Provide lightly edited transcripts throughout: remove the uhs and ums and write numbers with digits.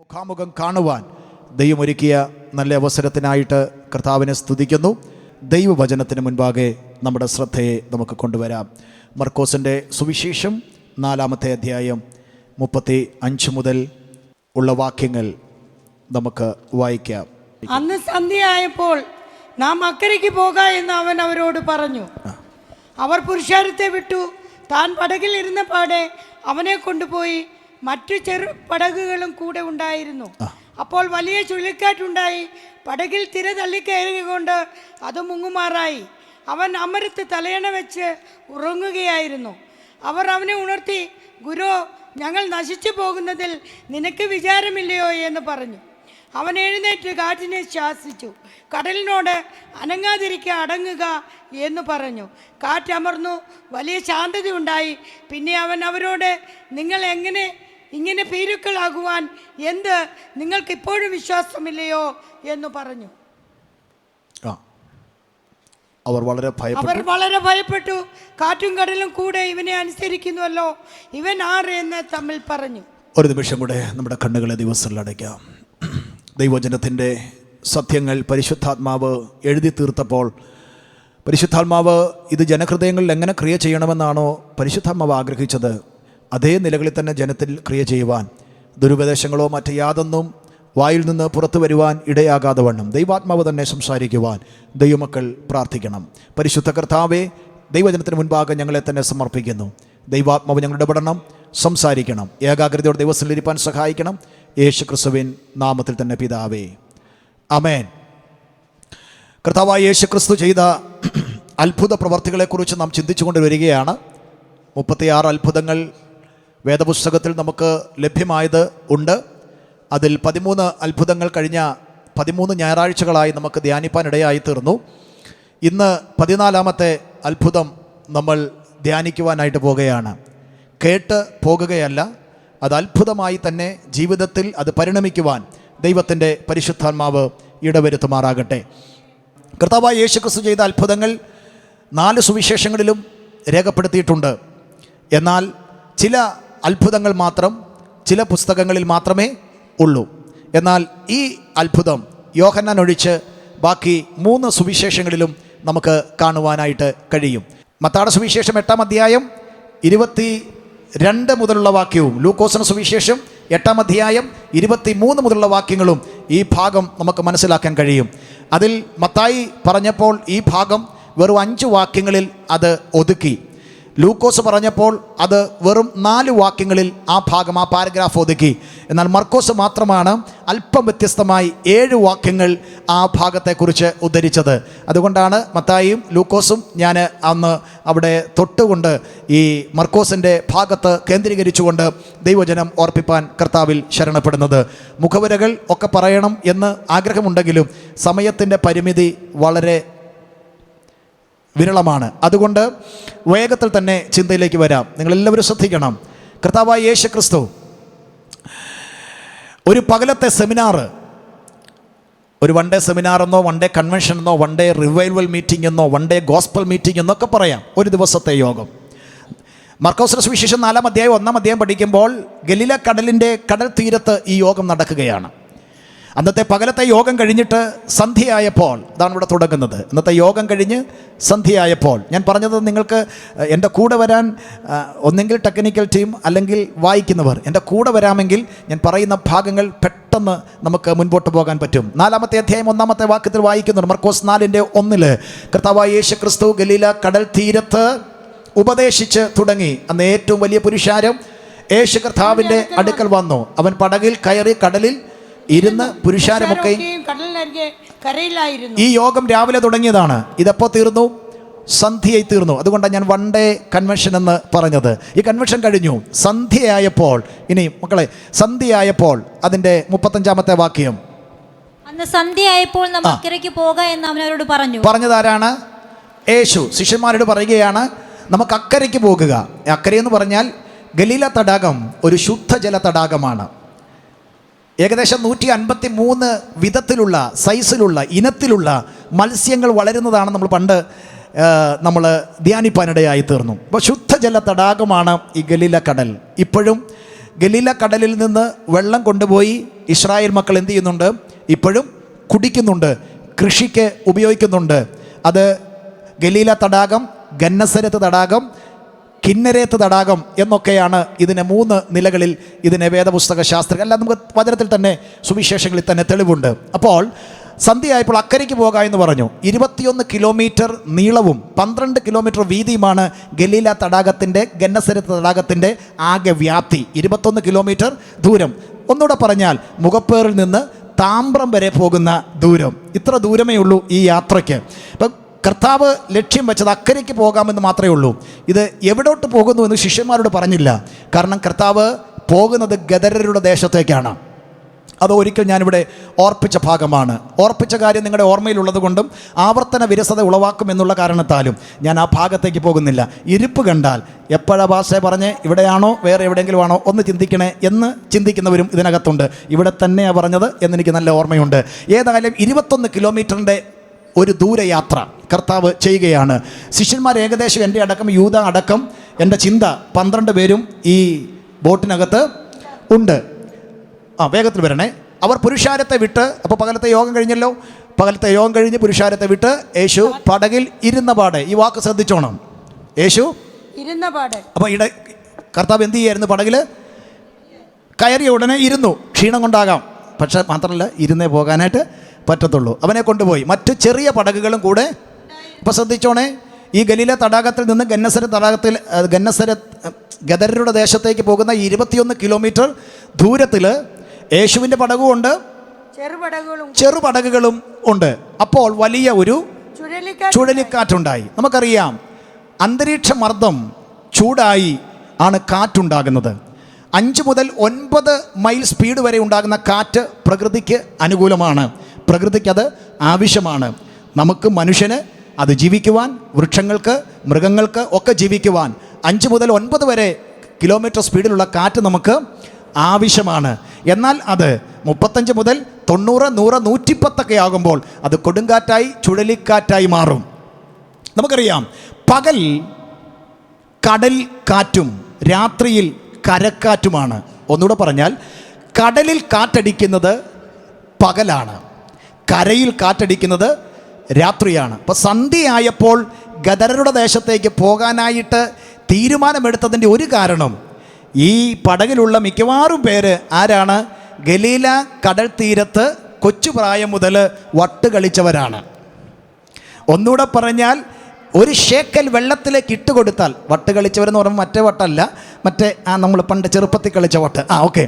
മുഖാമുഖം കാണുവാൻ ദൈവം ഒരുക്കിയ നല്ല അവസരത്തിനായിട്ട് കർത്താവിനെ സ്തുതിക്കുന്നു. ദൈവവചനത്തിന് മുൻപാകെ നമ്മുടെ ശ്രദ്ധയെ നമുക്ക് കൊണ്ടുവരാം. മർക്കോസിൻ്റെ സുവിശേഷം 4-ാമത്തെ അധ്യായം 35 മുതൽ ഉള്ള വാക്യങ്ങൾ നമുക്ക് വായിക്കാം. അന്ന് സന്ധ്യയായപ്പോൾ നാം അക്കരയ്ക്ക് പോക എന്ന് അവൻ അവരോട് പറഞ്ഞു. അവർ പുരുഷാരത്തെ വിട്ടു. താൻ പടകിൽ ഇരുന്ന പാടെ അവനെ കൊണ്ടുപോയി. മറ്റു ചെറു പടകുകളും കൂടെ ഉണ്ടായിരുന്നു. അപ്പോൾ വലിയ ചുഴലിക്കാറ്റുണ്ടായി. പടകിൽ തിര തള്ളിക്കയറികൊണ്ട് അത് മുങ്ങുമാറായി. അവൻ അമരത്ത് തലയണ വെച്ച് ഉറങ്ങുകയായിരുന്നു. അവർ അവനെ ഉണർത്തി, ഗുരു, ഞങ്ങൾ നശിച്ചു പോകുന്നതിൽ നിനക്ക് വിചാരമില്ലയോ എന്ന് പറഞ്ഞു. അവൻ എഴുന്നേറ്റ് കാറ്റിനെ ശാസിച്ചു, കടലിനോട് അനങ്ങാതിരിക്കുക, അടങ്ങുക എന്ന് പറഞ്ഞു. കാറ്റമർന്നു, വലിയ ശാന്തതയുണ്ടായി. പിന്നെ അവൻ അവരോട്, നിങ്ങൾ ഇങ്ങനെ ഭീരുക്കളാകുവാൻ എന്ത് നിങ്ങൾക്ക് ഇപ്പോഴും വിശ്വാസമില്ലയോ എന്ന് പറഞ്ഞു. അവർ വളരെ ഭയപ്പെട്ടു. കാറ്റും കടലും കൂടെ ഇവനെ അനുസരിക്കുന്നുവല്ലോ, ഇവൻ ആര് എന്ന് തമ്മിൽ പറഞ്ഞു. ഒരു നിമിഷം കൂടെ നമ്മുടെ കണ്ണുകളെ ദിവസത്തിൽ അടയ്ക്കാം. ദൈവജനത്തിൻ്റെ സത്യങ്ങൾ പരിശുദ്ധാത്മാവ് എഴുതി തീർത്തപ്പോൾ പരിശുദ്ധാത്മാവ് ഇത് ജനഹൃദയങ്ങളിൽ എങ്ങനെ ക്രിയ ചെയ്യണമെന്നാണോ പരിശുദ്ധാത്മാവ് ആഗ്രഹിച്ചത്, അതേ നിലകളിൽ തന്നെ ജനത്തിൽ ക്രിയ ചെയ്യുവാൻ, ദുരുപദേശങ്ങളോ മറ്റ് യാതൊന്നും വായിൽ നിന്ന് പുറത്തു വരുവാൻ ഇടയാകാതെ വണ്ണം ദൈവാത്മാവ് തന്നെ സംസാരിക്കുവാൻ ദൈവമക്കൾ പ്രാർത്ഥിക്കണം. പരിശുദ്ധ കർത്താവേ, ദൈവജനത്തിന് മുൻപാകെ ഞങ്ങളെ തന്നെ സമർപ്പിക്കുന്നു. ദൈവാത്മാവ് ഞങ്ങളുടെ ഇടപെടണം, സംസാരിക്കണം. ഏകാഗ്രതയോടെ ദൈവത്തിൽ ഇരിപ്പാൻ സഹായിക്കണം. യേശു ക്രിസ്തുവിൻ നാമത്തിൽ തന്നെ പിതാവേ, ആമേൻ. കർത്താവായ യേശു ക്രിസ്തു ചെയ്ത അത്ഭുത പ്രവർത്തികളെക്കുറിച്ച് നാം ചിന്തിച്ചുകൊണ്ട് വരികയാണ്. 36 അത്ഭുതങ്ങൾ വേദപുസ്തകത്തിൽ നമുക്ക് ലഭ്യമായത് ഉണ്ട്. അതിൽ 13 അത്ഭുതങ്ങൾ കഴിഞ്ഞ 13 ഞായറാഴ്ചകളായി നമുക്ക് ധ്യാനിപ്പാനിടയായി തീർന്നു. ഇന്ന് 14-ാമത്തെ അത്ഭുതം നമ്മൾ ധ്യാനിക്കുവാനായിട്ട് പോകുകയാണ്. കേട്ട് പോകുകയല്ല, അത് അത്ഭുതമായി തന്നെ ജീവിതത്തിൽ അത് പരിണമിക്കുവാൻ ദൈവത്തിൻ്റെ പരിശുദ്ധാത്മാവ് ഇടവരുത്തുമാറാകട്ടെ. കർത്താവായ യേശു ക്രിസ്തു ചെയ്ത അത്ഭുതങ്ങൾ 4 സുവിശേഷങ്ങളിലും രേഖപ്പെടുത്തിയിട്ടുണ്ട്. എന്നാൽ ചില അത്ഭുതങ്ങൾ മാത്രം ചില പുസ്തകങ്ങളിൽ മാത്രമേ ഉള്ളൂ. എന്നാൽ ഈ അത്ഭുതം യോഹന്നാൻ ഒഴിച്ച് ബാക്കി 3 സുവിശേഷങ്ങളിലും നമുക്ക് കാണുവാനായിട്ട് കഴിയും. മത്തായിയുടെ സുവിശേഷം 8-ാം അധ്യായം 22 മുതലുള്ള വാക്യവും, ലൂക്കോസിന്റെ സുവിശേഷം 8-ാം അധ്യായം 23 മുതലുള്ള വാക്യങ്ങളും ഈ ഭാഗം നമുക്ക് മനസ്സിലാക്കാൻ കഴിയും. അതിൽ മത്തായി പറഞ്ഞപ്പോൾ ഈ ഭാഗം വെറും 5 വാക്യങ്ങളിൽ അത് ഒതുക്കി. ലൂക്കോസ് പറഞ്ഞപ്പോൾ അത് വെറും 4 വാക്യങ്ങളിൽ ആ ഭാഗം, ആ പാരഗ്രാഫ് ഒതുക്കി. എന്നാൽ മർക്കോസ് മാത്രമാണ് അല്പം വ്യത്യസ്തമായി 7 വാക്യങ്ങൾ ആ ഭാഗത്തെക്കുറിച്ച് ഉദ്ധരിച്ചത്. അതുകൊണ്ടാണ് മത്തായിയും ലൂക്കോസും ഞാൻ അന്ന് അവിടെ തൊട്ടുകൊണ്ട് ഈ മർക്കോസിൻ്റെ ഭാഗത്ത് കേന്ദ്രീകരിച്ചുകൊണ്ട് ദൈവജനം ഓർപ്പിപ്പാൻ കർത്താവിൽ ശരണപ്പെടുന്നത്. മുഖവരകൾ ഒക്കെ പറയണം എന്ന് ആഗ്രഹമുണ്ടെങ്കിലും സമയത്തിൻ്റെ പരിമിതി വളരെ വിരളമാണ്. അതുകൊണ്ട് വേഗത്തിൽ തന്നെ ചിന്തയിലേക്ക് വരാം. നിങ്ങളെല്ലാവരും ശ്രദ്ധിക്കണം. കർത്താവായ യേശു ക്രിസ്തു ഒരു പകലത്തെ സെമിനാർ, ഒരു 1 ഡേ സെമിനാർ എന്നോ 1 ഡേ കൺവെൻഷൻ എന്നോ 1 ഡേ റിവൈവൽ മീറ്റിംഗ് എന്നോ 1 ഡേ ഗോസ്പൽ മീറ്റിംഗ് എന്നൊക്കെ പറയാം, ഒരു ദിവസത്തെ യോഗം. മർക്കോസിന്റെ സുവിശേഷം 4-ാം അധ്യായം 1-ാം അധ്യായം പഠിക്കുമ്പോൾ ഗലീല കടൽ തീരത്ത് ഈ യോഗം നടക്കുകയാണ്. അന്നത്തെ പകലത്തെ യോഗം കഴിഞ്ഞിട്ട് സന്ധ്യയായപ്പോൾ, ഇതാണ് ഇവിടെ തുടങ്ങുന്നത്. ഇന്നത്തെ യോഗം കഴിഞ്ഞ് സന്ധ്യയായപ്പോൾ, ഞാൻ പറഞ്ഞത് നിങ്ങൾക്ക് എൻ്റെ കൂടെ വരാൻ ഒന്നെങ്കിൽ ടെക്നിക്കൽ ടീം അല്ലെങ്കിൽ വായിക്കുന്നവർ എൻ്റെ കൂടെ വരാമെങ്കിൽ ഞാൻ പറയുന്ന ഭാഗങ്ങൾ പെട്ടെന്ന് നമുക്ക് മുൻപോട്ട് പോകാൻ പറ്റും. 4-ാമത്തെ അധ്യായം 1-ാമത്തെ വാക്യത്തിൽ വായിക്കുന്നുണ്ട്. മർക്കോസ് 4:1 കർത്താവായ യേശു ക്രിസ്തു ഗലീല കടൽ തീരത്ത് ഉപദേശിച്ച് തുടങ്ങി. അന്ന് ഏറ്റവും വലിയ പുരുഷാരം യേശു കർത്താവിൻ്റെ അടുക്കൽ വന്നു. അവൻ പടകിൽ കയറി കടലിൽ ഇരുന്ന് പുരുഷാരമൊക്കെ. ഈ യോഗം രാവിലെ തുടങ്ങിയതാണ്. ഇതെപ്പോൾ തീർന്നു? സന്ധ്യയായി തീർന്നു. അതുകൊണ്ടാണ് ഞാൻ 1 ഡേ കൺവെൻഷൻ എന്ന് പറഞ്ഞത്. ഈ കൺവെൻഷൻ കഴിഞ്ഞു, സന്ധ്യയായപ്പോൾ, ഇനി മക്കളെ സന്ധ്യയായപ്പോൾ അതിൻ്റെ 35-ാമത്തെ വാക്യം, അന്ന് സന്ധ്യയായപ്പോൾ നാം അക്കരയ്ക്ക് പോക എന്ന് അവനോട് പറഞ്ഞു. പറഞ്ഞതാരാണ്? യേശു ശിഷ്യന്മാരോട് പറയുകയാണ്, നമുക്ക് അക്കരയ്ക്ക് പോകുക. അക്കരയെന്ന് പറഞ്ഞാൽ ഗലീല തടാകം ഒരു ശുദ്ധജല തടാകമാണ്. ഏകദേശം 153 വിധത്തിലുള്ള, സൈസിലുള്ള, ഇനത്തിലുള്ള മത്സ്യങ്ങൾ വളരുന്നതാണ് നമ്മൾ ധ്യാനിപ്പാനിടയായി തീർന്നു. അപ്പോൾ ശുദ്ധജല തടാകമാണ് ഈ ഗലീല കടൽ. ഇപ്പോഴും ഗലീല കടലിൽ നിന്ന് വെള്ളം കൊണ്ടുപോയി ഇസ്രായേൽ മക്കൾ എന്ത് ചെയ്യുന്നുണ്ട്? ഇപ്പോഴും കുടിക്കുന്നുണ്ട്, കൃഷിക്ക് ഉപയോഗിക്കുന്നുണ്ട്. അത് ഗലീല തടാകം, ഗന്നസരത്ത് തടാകം, കിന്നരേത്ത് തടാകം എന്നൊക്കെയാണ് ഇതിനെ 3 നിലകളിൽ ഇതിനെ വേദപുസ്തക ശാസ്ത്രം അല്ല നമുക്ക് വചനത്തിൽ തന്നെ സുവിശേഷങ്ങളിൽ തന്നെ തെളിവുണ്ട്. അപ്പോൾ സന്ധ്യയായപ്പോൾ അക്കരയ്ക്ക് പോകാം എന്ന് പറഞ്ഞു. 21 കിലോമീറ്റർ നീളവും 12 കിലോമീറ്റർ വീതിയുമാണ് ഗലീല തടാകത്തിൻ്റെ, ഗന്നസരത്ത് തടാകത്തിൻ്റെ ആകെ വ്യാപ്തി. 21 കിലോമീറ്റർ ദൂരം. ഒന്നുകൂടെ പറഞ്ഞാൽ മുഖപ്പേറിൽ നിന്ന് താമ്പ്രം വരെ പോകുന്ന ദൂരം. ഇത്ര ദൂരമേ ഉള്ളൂ ഈ യാത്രയ്ക്ക്. ഇപ്പം കർത്താവ് ലക്ഷ്യം വെച്ചത് അക്കരയ്ക്ക് പോകാമെന്ന് മാത്രമേ ഉള്ളൂ. ഇത് എവിടോട്ട് പോകുന്നു എന്ന് ശിഷ്യന്മാരോട് പറഞ്ഞില്ല. കാരണം കർത്താവ് പോകുന്നത് ഗദരരുടെ ദേശത്തേക്കാണ്. അത് ഒരിക്കൽ ഞാനിവിടെ ഓർപ്പിച്ച ഭാഗമാണ്. ഓർപ്പിച്ച കാര്യം നിങ്ങളുടെ ഓർമ്മയിലുള്ളത് കൊണ്ടും ആവർത്തന വിരസത ഉളവാക്കുമെന്നുള്ള കാരണത്താലും ഞാൻ ആ ഭാഗത്തേക്ക് പോകുന്നില്ല. ഇരിപ്പ് കണ്ടാൽ എപ്പോഴാ ഭാഷ പറഞ്ഞ് ഇവിടെയാണോ വേറെ എവിടെയെങ്കിലും ആണോ ഒന്ന് ചിന്തിക്കണേ എന്ന് ചിന്തിക്കുന്നവരും ഇതിനകത്തുണ്ട്. ഇവിടെ തന്നെയാണ് പറഞ്ഞത് എന്നെനിക്ക് നല്ല ഓർമ്മയുണ്ട്. ഏതായാലും 21 കിലോമീറ്ററിൻ്റെ ഒരു ദൂരയാത്ര കർത്താവ് ചെയ്യുകയാണ്. ശിഷ്യന്മാർ ഏകദേശം എൻ്റെ അടക്കം യൂദ അടക്കം എൻ്റെ ചിന്ത 12 പേരും ഈ ബോട്ടിനകത്ത് ഉണ്ട്. വേഗത്തിൽ വരണേ. അവർ പുരുഷാരത്തെ വിട്ട്, അപ്പോൾ പകലത്തെ യോഗം കഴിഞ്ഞല്ലോ, പകലത്തെ യോഗം കഴിഞ്ഞ് പുരുഷാരത്തെ വിട്ട് യേശു പടകിൽ ഇരുന്ന പാടെ, ഈ വാക്ക് ശ്രദ്ധിച്ചോണം, യേശു ഇരുന്ന പാടെ. അപ്പോൾ കർത്താവ് എന്ത് ചെയ്യായിരുന്നു? പടകിൽ കയറിയ ഉടനെ ഇരുന്നു. ക്ഷീണം കൊണ്ടാകാം, പക്ഷെ മാത്രമല്ല ഇരുന്നേ പോകാനായിട്ട് പറ്റത്തുള്ളൂ. അവനെ കൊണ്ടുപോയി. മറ്റു ചെറിയ പടകുകളും കൂടെ. അപ്പോൾ ശ്രദ്ധിച്ചോണേ, ഈ ഗലീല തടാകത്തിൽ നിന്ന് ഗദരരുടെ ദേശത്തേക്ക് പോകുന്ന 21 കിലോമീറ്റർ ദൂരത്തിൽ യേശുവിൻ്റെ പടകും ഉണ്ട്, ചെറുപടകുകളും ഉണ്ട്. അപ്പോൾ വലിയ ഒരു ചുഴലിക്കാറ്റുണ്ടായി. നമുക്കറിയാം, അന്തരീക്ഷ മർദ്ദം ചൂടായി ആണ് കാറ്റുണ്ടാകുന്നത്. 5 മുതൽ 9 മൈൽ സ്പീഡ് വരെ ഉണ്ടാകുന്ന കാറ്റ് പ്രകൃതിക്ക് അനുകൂലമാണ്. പ്രകൃതിക്കത് ആവശ്യമാണ്. നമുക്ക് മനുഷ്യന് അത് ജീവിക്കുവാൻ, വൃക്ഷങ്ങൾക്ക്, മൃഗങ്ങൾക്ക് ഒക്കെ ജീവിക്കുവാൻ 5 മുതൽ 9 വരെ കിലോമീറ്റർ സ്പീഡിലുള്ള കാറ്റ് നമുക്ക് ആവശ്യമാണ്. എന്നാൽ അത് 35 മുതൽ 90, 100, 110 ആകുമ്പോൾ അത് കൊടുങ്കാറ്റായി, ചുഴലിക്കാറ്റായി മാറും. നമുക്കറിയാം, പകൽ കടൽ കാറ്റും രാത്രിയിൽ കരക്കാറ്റുമാണ്. ഒന്നുകൂടെ പറഞ്ഞാൽ, കടലിൽ കാറ്റടിക്കുന്നത് പകലാണ്, കരയിൽ കാറ്റടിക്കുന്നത് രാത്രിയാണ്. അപ്പോൾ സന്ധ്യയായപ്പോൾ ഗദരരുടെ ദേശത്തേക്ക് പോകാനായിട്ട് തീരുമാനമെടുത്തതിൻ്റെ ഒരു കാരണം, ഈ പടകിലുള്ള മിക്കവാറും പേര് ആരാണ്? ഗലീല കടൽ തീരത്ത് കൊച്ചുപ്രായം മുതൽ വട്ട് കളിച്ചവരാണ്. ഒന്നുകൂടെ പറഞ്ഞാൽ, ഒരു ഷേക്കൽ വെള്ളത്തിലേക്ക് ഇട്ട് കൊടുത്താൽ, വട്ട് കളിച്ചവരെന്ന് പറയുമ്പോൾ മറ്റേ വട്ടല്ല, മറ്റേ നമ്മൾ പണ്ട് ചെറുപ്പത്തിൽ കളിച്ച വട്ട്. ഓക്കെ.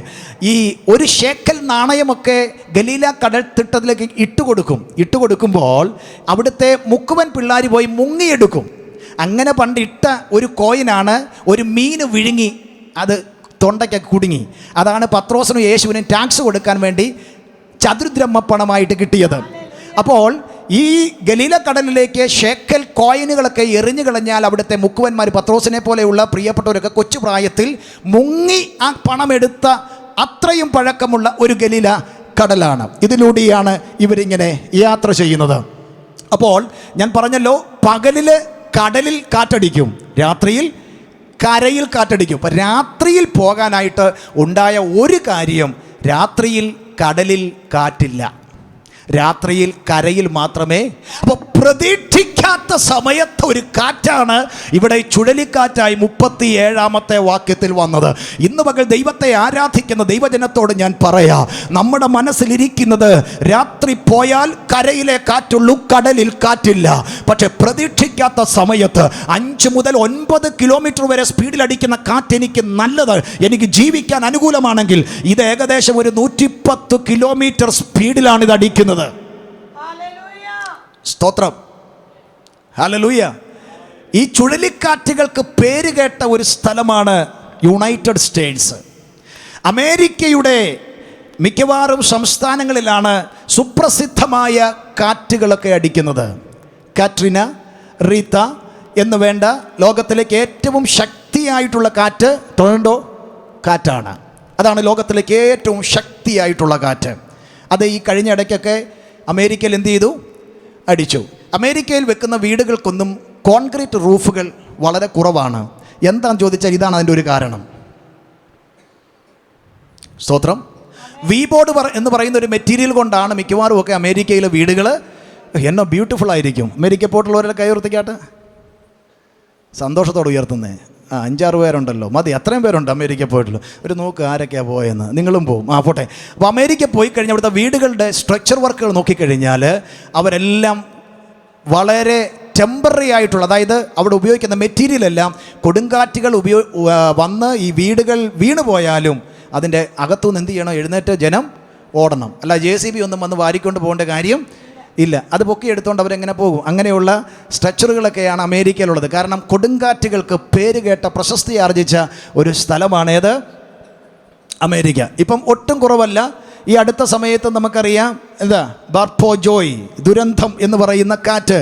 ഈ ഒരു ഷേക്കൽ നാണയമൊക്കെ ഗലീല കടൽ തിട്ടത്തിലേക്ക് ഇട്ട് കൊടുക്കുമ്പോൾ അവിടുത്തെ മുക്കുവൻ പിള്ളേർ പോയി മുങ്ങിയെടുക്കും. അങ്ങനെ പണ്ട് ഇട്ട ഒരു കോയിനാണ് ഒരു മീൻ വിഴുങ്ങി അത് തൊണ്ടയ്ക്കൊക്കെ കുടുങ്ങി. അതാണ് പത്രോസിനും യേശുവിനും ടാക്സ് കൊടുക്കാൻ വേണ്ടി ചതുർദ്രഹ്മ പണമായിട്ട് കിട്ടിയത്. അപ്പോൾ ഈ ഗലീല കടലിലേക്ക് ഷേക്കൽ കോയിനുകളൊക്കെ എറിഞ്ഞു കളഞ്ഞാൽ അവിടുത്തെ മുക്കുവന്മാർ, പത്രോസിനെ പോലെയുള്ള പ്രിയപ്പെട്ടവരൊക്കെ കൊച്ചുപ്രായത്തിൽ മുങ്ങി ആ പണമെടുത്ത അത്രയും പഴക്കമുള്ള ഒരു ഗലീല കടലാണ്. ഇതിലൂടെയാണ് ഇവരിങ്ങനെ യാത്ര ചെയ്യുന്നത്. അപ്പോൾ ഞാൻ പറഞ്ഞല്ലോ, പകലിൽ കടലിൽ കാറ്റടിക്കും, രാത്രിയിൽ കരയിൽ കാറ്റടിക്കും. അപ്പം രാത്രിയിൽ പോകാനായിട്ട് ഉണ്ടായ ഒരു കാര്യം, രാത്രിയിൽ കടലിൽ കാറ്റില്ല, രാത്രിയിൽ കരയിൽ മാത്രമേ. അപ്പോൾ പ്രതീക്ഷിക്കാത്ത സമയത്ത് ഒരു കാറ്റാണ് ഇവിടെ ചുഴലിക്കാറ്റായി 37-ാമത്തെ വാക്യത്തിൽ വന്നത്. ഇന്ന് പകൽ ദൈവത്തെ ആരാധിക്കുന്ന ദൈവജനത്തോട് ഞാൻ പറയാം, നമ്മുടെ മനസ്സിലിരിക്കുന്നത് രാത്രി പോയാൽ കരയിലെ കാറ്റുള്ളൂ, കടലിൽ കാറ്റില്ല. പക്ഷെ പ്രതീക്ഷിക്കാത്ത സമയത്ത് 5 മുതൽ 9 കിലോമീറ്റർ വരെ സ്പീഡിലടിക്കുന്ന കാറ്റ് എനിക്ക് നല്ലത്, എനിക്ക് ജീവിക്കാൻ അനുകൂലമാണെങ്കിൽ ഇത് ഏകദേശം ഒരു 110 കിലോമീറ്റർ സ്പീഡിലാണ് ഇത് അടിക്കുന്നത്. സ്തോത്രം, ഹല്ലേലൂയ. ഈ ചുഴലിക്കാറ്റുകൾക്ക് പേരുകേട്ട ഒരു സ്ഥലമാണ് യുണൈറ്റഡ് സ്റ്റേറ്റ്സ്. അമേരിക്കയുടെ മിക്കവാറും സംസ്ഥാനങ്ങളിലാണ് സുപ്രസിദ്ധമായ കാറ്റുകളൊക്കെ അടിക്കുന്നത്. കാട്രീന, റീത്ത എന്ന് വേണ്ട ലോകത്തിലേക്ക് ഏറ്റവും ശക്തിയായിട്ടുള്ള കാറ്റ് ടൊറന്റോ കാറ്റാണ്. അതാണ് ലോകത്തിലേക്ക് ഏറ്റവും ശക്തിയായിട്ടുള്ള കാറ്റ്. അത് ഈ കഴിഞ്ഞ ഇടയ്ക്കൊക്കെ അമേരിക്കയിൽ എന്ത് ചെയ്തു? അടിച്ചു. അമേരിക്കയിൽ വെക്കുന്ന വീടുകൾക്കൊന്നും കോൺക്രീറ്റ് റൂഫുകൾ വളരെ കുറവാണ്. എന്താണെന്ന് ചോദിച്ചാൽ ഇതാണ് അതിൻ്റെ ഒരു കാരണം. സ്തോത്രം. വി ബോർഡ് എന്ന് പറയുന്ന ഒരു മെറ്റീരിയൽ കൊണ്ടാണ് മിക്കവാറും ഒക്കെ അമേരിക്കയിലെ വീടുകൾ എന്നോ ബ്യൂട്ടിഫുൾ ആയിരിക്കും. അമേരിക്ക പോയിട്ടുള്ളവരുടെ കൈ ഉയർത്തിക്കാട്ട്, സന്തോഷത്തോടെ ഉയർത്തുന്നേ. 5-6 പേരുണ്ടല്ലോ, മതി, അത്രയും പേരുണ്ട് അമേരിക്ക പോയിട്ടുള്ളൂ. ഒരു നോക്ക് ആരൊക്കെയാണ് പോയെന്ന്. നിങ്ങളും പോവും. പോട്ടെ. അപ്പോൾ അമേരിക്ക പോയി കഴിഞ്ഞാൽ അവിടുത്തെ വീടുകളുടെ സ്ട്രക്ചർ വർക്കുകൾ നോക്കിക്കഴിഞ്ഞാൽ അവരെല്ലാം വളരെ ടെമ്പററി ആയിട്ടുള്ള, അതായത് അവിടെ ഉപയോഗിക്കുന്ന മെറ്റീരിയൽ എല്ലാം കൊടുങ്കാറ്റുകൾ വന്ന് ഈ വീടുകൾ വീണു പോയാലും അതിൻ്റെ അകത്തുനിന്ന് എന്ത് ചെയ്യണം? എഴുന്നേറ്റ് ജനം ഓടണം. അല്ല JCB ഒന്നും വന്ന് വാരിക്കൊണ്ട് പോകേണ്ട കാര്യം ഇല്ല. അത് പൊക്കി എടുത്തുകൊണ്ട് അവരെങ്ങനെ പോകും? അങ്ങനെയുള്ള സ്ട്രക്ചറുകളൊക്കെയാണ് അമേരിക്കയിലുള്ളത്. കാരണം കൊടുങ്കാറ്റുകൾക്ക് പേര് കേട്ട, പ്രശസ്തി ആർജിച്ച ഒരു സ്ഥലമാണേത്? അമേരിക്ക. ഇപ്പം ഒട്ടും കുറവല്ല. ഈ അടുത്ത സമയത്ത് നമുക്കറിയാം എന്താ, ബാർപോജോയ് ദുരന്തം എന്ന് പറയുന്ന കാറ്റ്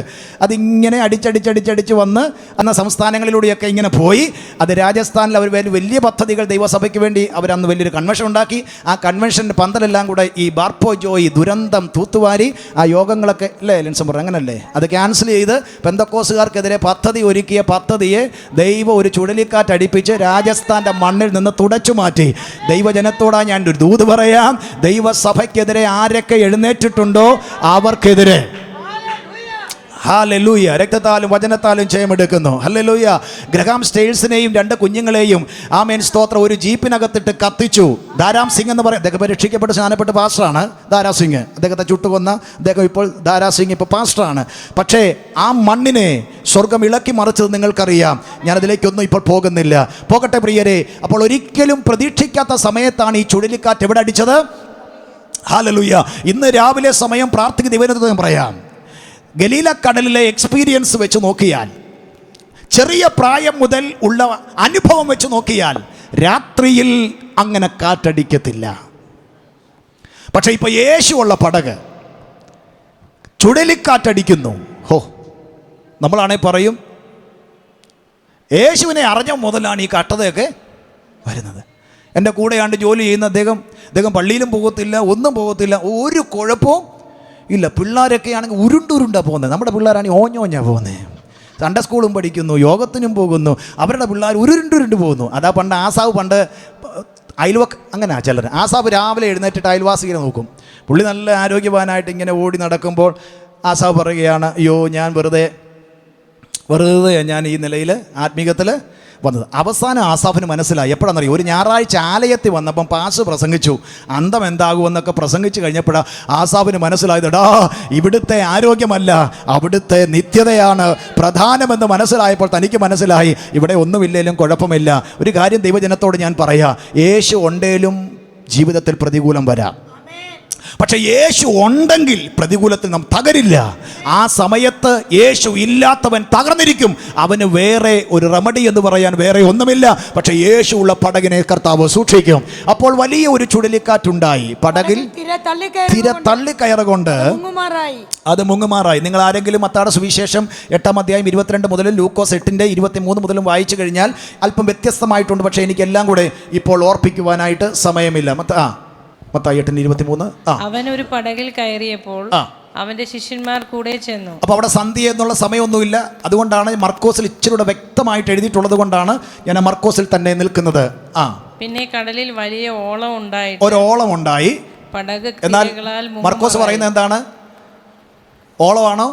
അതിങ്ങനെ അടിച്ചടിച്ചടിച്ചടിച്ച് വന്ന് അന്ന് സംസ്ഥാനങ്ങളിലൂടെയൊക്കെ ഇങ്ങനെ പോയി. അത് രാജസ്ഥാനിൽ അവർ വലിയ പദ്ധതികൾ ദൈവസഭയ്ക്ക് വേണ്ടി അവരന്ന് വലിയൊരു കൺവെൻഷൻ ഉണ്ടാക്കി. ആ കൺവെൻഷൻ്റെ പന്തലെല്ലാം കൂടെ ഈ ബാർപോജോയ് ദുരന്തം തൂത്തുവാരി ആ യോഗങ്ങളൊക്കെ അല്ലേ ലെൻസം പറഞ്ഞു, അങ്ങനല്ലേ, അത് ക്യാൻസൽ ചെയ്ത് പെന്തക്കോസുകാർക്കെതിരെ പദ്ധതി ഒരുക്കിയ പദ്ധതിയെ ദൈവം ഒരു ചുഴലിക്കാറ്റ് അടിപ്പിച്ച് രാജസ്ഥാൻ്റെ മണ്ണിൽ നിന്ന് തുടച്ചു മാറ്റി. ദൈവജനത്തോടാ ഞാൻ ഒരു ദൂത് പറയാം, ദൈവസഭയ്ക്കെതിരെ ആരൊക്കെ എഴുന്നേറ്റിട്ടുണ്ടോ അവർക്കെതിരെ ഹല്ലേലൂയ രക്തത്താലും വചനത്താലും ജയമെടുക്കുന്നു. ഹല്ലേലൂയ. ഗ്രഹാം സ്റ്റേഴ്സിനെയും 2 കുഞ്ഞുങ്ങളെയും ആമേൻ സ്തോത്രം ഒരു ജീപ്പിനകത്തിട്ട് കത്തിച്ചു. ദാരാം സിംഗ് എന്ന് പറയും, അദ്ദേഹം രക്ഷിക്കപ്പെട്ട് സ്നാനപ്പെട്ട പാസ്റ്ററാണ് ദാരാ സിംഗ്. അദ്ദേഹത്തെ ചുട്ടുകൊന്ന അദ്ദേഹം ഇപ്പോൾ ദാരാ സിംഗ് ഇപ്പോൾ പാസ്റ്ററാണ്. പക്ഷേ ആ മണ്ണിനെ സ്വർഗം ഇളക്കി മറിച്ചത് നിങ്ങൾക്കറിയാം. ഞാനതിലേക്കൊന്നും ഇപ്പോൾ പോകുന്നില്ല. പോകട്ടെ പ്രിയരെ. അപ്പോൾ ഒരിക്കലും പ്രതീക്ഷിക്കാത്ത സമയത്താണ് ഈ ചുഴലിക്കാറ്റ് എവിടെ അടിച്ചത്? ഹല്ലേലൂയ. ഇന്ന് രാവിലെ സമയം പ്രാർത്ഥിക്കുന്ന ദൈവത്തെ പറയാം, ഗലീല കടലിലെ എക്സ്പീരിയൻസ് വെച്ച് നോക്കിയാൽ, ചെറിയ പ്രായം മുതൽ ഉള്ള അനുഭവം വെച്ച് നോക്കിയാൽ രാത്രിയിൽ അങ്ങനെ കാറ്റടിക്കത്തില്ല. പക്ഷേ ഇപ്പോൾ യേശുവുള്ള പടക് ചുഴലിക്കാറ്റടിക്കുന്നു. നമ്മളാണെ പറയും യേശുവിനെ അറിഞ്ഞ മുതലാണ് ഈ കട്ടതയൊക്കെ വരുന്നത്. എൻ്റെ കൂടെയാണ്ട് ജോലി ചെയ്യുന്ന അദ്ദേഹം പള്ളിയിലും പോകത്തില്ല, ഒന്നും പോകത്തില്ല, ഒരു കുഴപ്പവും ഇല്ല. പിള്ളേരൊക്കെ ആണെങ്കിൽ ഉരുണ്ടുരുണ്ടാണ് പോകുന്നത്. നമ്മുടെ പിള്ളേരാണെങ്കിൽ ഓഞ്ഞോഞ്ഞാണ് പോകുന്നത്. സൺഡേ സ്കൂളും പഠിക്കുന്നു, യോഗത്തിനും പോകുന്നു. അവരുടെ പിള്ളേർ ഉരുണ്ടുരുണ്ട് പോകുന്നു. അതാ പണ്ട് ആസാവ് അങ്ങനെയാണ് ചിലർ. ആസാവ് രാവിലെ എഴുന്നേറ്റിട്ട് അയൽവാസികളെ നോക്കും. പുള്ളി നല്ല ആരോഗ്യവാനായിട്ട് ഇങ്ങനെ ഓടി നടക്കുമ്പോൾ ആസാവ് പറയുകയാണ്, അയ്യോ ഞാൻ വെറുതെ ഞാൻ ഈ നിലയിൽ ആത്മീകത്തിൽ വന്നത്. അവസാനം ആസാഫിന് മനസ്സിലായി. എപ്പോഴാണെന്നറിയോ? ഒരു ഞായറാഴ്ച ആലയത്തിൽ വന്നപ്പം പാസ് പ്രസംഗിച്ചു, അന്തം എന്താകുമെന്നൊക്കെ പ്രസംഗിച്ച് കഴിഞ്ഞപ്പോഴാണ് ആസാഫിന് മനസ്സിലായത്, ഇവിടുത്തെ ആരോഗ്യമല്ല അവിടുത്തെ നിത്യതയാണ് പ്രധാനമെന്ന് മനസ്സിലായപ്പോൾ തനിക്ക് മനസ്സിലായി ഇവിടെ ഒന്നുമില്ലേലും കുഴപ്പമില്ല. ഒരു കാര്യം ദൈവജനത്തോട് ഞാൻ പറയാം, യേശു ഉണ്ടേലും ജീവിതത്തിൽ പ്രതികൂലം വരാം. പക്ഷെ യേശു ഉണ്ടെങ്കിൽ പ്രതികൂലത്തിൽ നാം തകരില്ല. ആ സമയത്ത് യേശു ഇല്ലാത്തവൻ തകർന്നിരിക്കും. അവന് വേറെ ഒരു റെമഡി എന്ന് പറയാൻ വേറെ ഒന്നുമില്ല. പക്ഷെ യേശു ഉള്ള പടകിനെ കർത്താവ് സൂക്ഷിക്കും. അപ്പോൾ വലിയ ഒരു ചുഴലിക്കാറ്റുണ്ടായി. പടകിൽ തിര തള്ളിക്കയറുകൊണ്ട് അത് മുങ്ങുമാറായി. നിങ്ങൾ ആരെങ്കിലും മത്തായിയുടെ സുവിശേഷം 8-ാം അധ്യായം 22 മുതലും ലൂക്കോസ് 8-ന്റെ 23 മുതലും വായിച്ചു കഴിഞ്ഞാൽ അല്പം വ്യത്യസ്തമായിട്ടുണ്ട്. പക്ഷേ എനിക്കെല്ലാം കൂടെ ഇപ്പോൾ ഓർപ്പിക്കുവാനായിട്ട് സമയമില്ല. മത്തായി 8:23. അവനൊരു പടകിൽ കയറിയപ്പോൾ അവന്റെ ശിഷ്യന്മാർ കൂടെ ചെന്നു. അപ്പോൾ അവിടെ സന്ധ്യ എന്നുള്ള സമയമൊന്നുമില്ല. അതുകൊണ്ടാണ് മർക്കോസിൽ ഇച്ചിരി വ്യക്തമായിട്ട് എഴുതിയിട്ടുള്ളത് കൊണ്ടാണ് ഞാൻ മർക്കോസിൽ തന്നെ നിൽക്കുന്നത്. പിന്നെ കടലിൽ വലിയ ഓളം ഉണ്ടായി. ഒരോളം ഉണ്ടായി. പടക് എന്നാൽ മർക്കോസ് പറയുന്നത് എന്താണ്? ഓളമാണോ?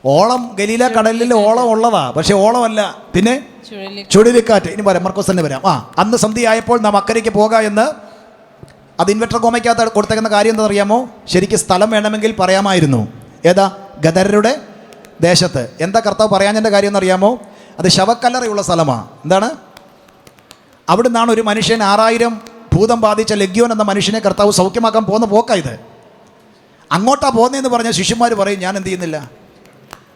ഓളം ഗലീല കടലിൽ ഓളം ഉള്ളതാ, പക്ഷെ ഓളമല്ല, പിന്നെ ചുഴലിക്കാറ്റ്. ഇനി പറയാം, മർക്കോസ് തന്നെ വരാം. അന്ന് സന്ധ്യയായപ്പോൾ നാം അക്കരയ്ക്ക് പോകാം എന്ന്. അത് ഇൻവെർട്ടർ കോമയ്ക്കകത്ത് കൊടുത്തേക്കുന്ന കാര്യം എന്താ അറിയാമോ? ശരിക്കും സ്ഥലം വേണമെങ്കിൽ പറയാമായിരുന്നു. ഏതാ? ഗദരരുടെ ദേശത്ത്. എന്താ കർത്താവ് പറയാഞ്ഞതിൻ്റെ കാര്യം എന്നറിയാമോ? അത് ശവക്കല്ലറയുള്ള സ്ഥലമാണ്. എന്താണ്? അവിടെ നിന്നാണ് ഒരു മനുഷ്യൻ 6000 ഭൂതം ബാധിച്ച ലഗ്യോൻ എന്ന മനുഷ്യനെ കർത്താവ് സൗഖ്യമാക്കാൻ പോകുന്ന പോക്കായത്. അങ്ങോട്ടാ പോകുന്നതെന്ന് പറഞ്ഞാൽ ശിഷ്യന്മാർ പറയും, ഞാൻ എന്ത് ചെയ്യുന്നില്ല,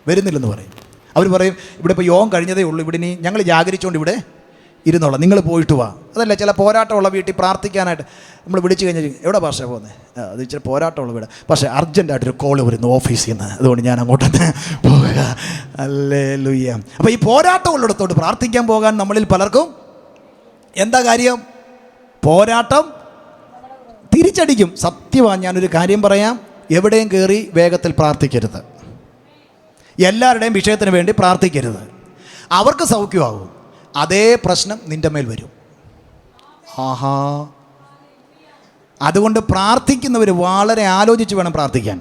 വരുന്നില്ലെന്ന് പറയും. അവർ പറയും, ഇവിടെ ഇപ്പോൾ യോഗം കഴിഞ്ഞതേ ഉള്ളൂ, ഇവിടെ ഇനി ഞങ്ങൾ ജാഗരിച്ചുകൊണ്ട് ഇവിടെ ഇരുന്നോളാം, നിങ്ങൾ പോയിട്ട് വാ. അതല്ല, ചില പോരാട്ടമുള്ള വീട്ടിൽ പ്രാർത്ഥിക്കാനായിട്ട് നമ്മൾ വിളിച്ചു കഴിഞ്ഞാൽ എവിടെ ഭാഷ പോകുന്നത്? അത് ഇച്ചിരി പോരാട്ടമുള്ള വീട്, പക്ഷേ അർജൻറ്റായിട്ടൊരു കോള് വരുന്നു ഓഫീസിൽ നിന്ന്, അതുകൊണ്ട് ഞാൻ അങ്ങോട്ട് പോവുക. ഹല്ലേലൂയ. അപ്പോൾ ഈ പോരാട്ടമുള്ളിടത്തോട്ട് പ്രാർത്ഥിക്കാൻ പോകാൻ നമ്മളിൽ പലർക്കും എന്താ കാര്യം? പോരാട്ടം തിരിച്ചടിക്കും. സത്യമാണ്. ഞാനൊരു കാര്യം പറയാം, എവിടെയും കയറി വേഗത്തിൽ പ്രാർത്ഥിക്കരുത്. എല്ലാവരുടെയും വിഷയത്തിന് വേണ്ടി പ്രാർത്ഥിക്കരുത്. അവർക്ക് സൗഖ്യമാകും, അതേ പ്രശ്നം നിൻ്റെ മേൽ വരും. ആഹാ. അതുകൊണ്ട് പ്രാർത്ഥിക്കുന്നവർ വളരെ ആലോചിച്ച് വേണം പ്രാർത്ഥിക്കാൻ.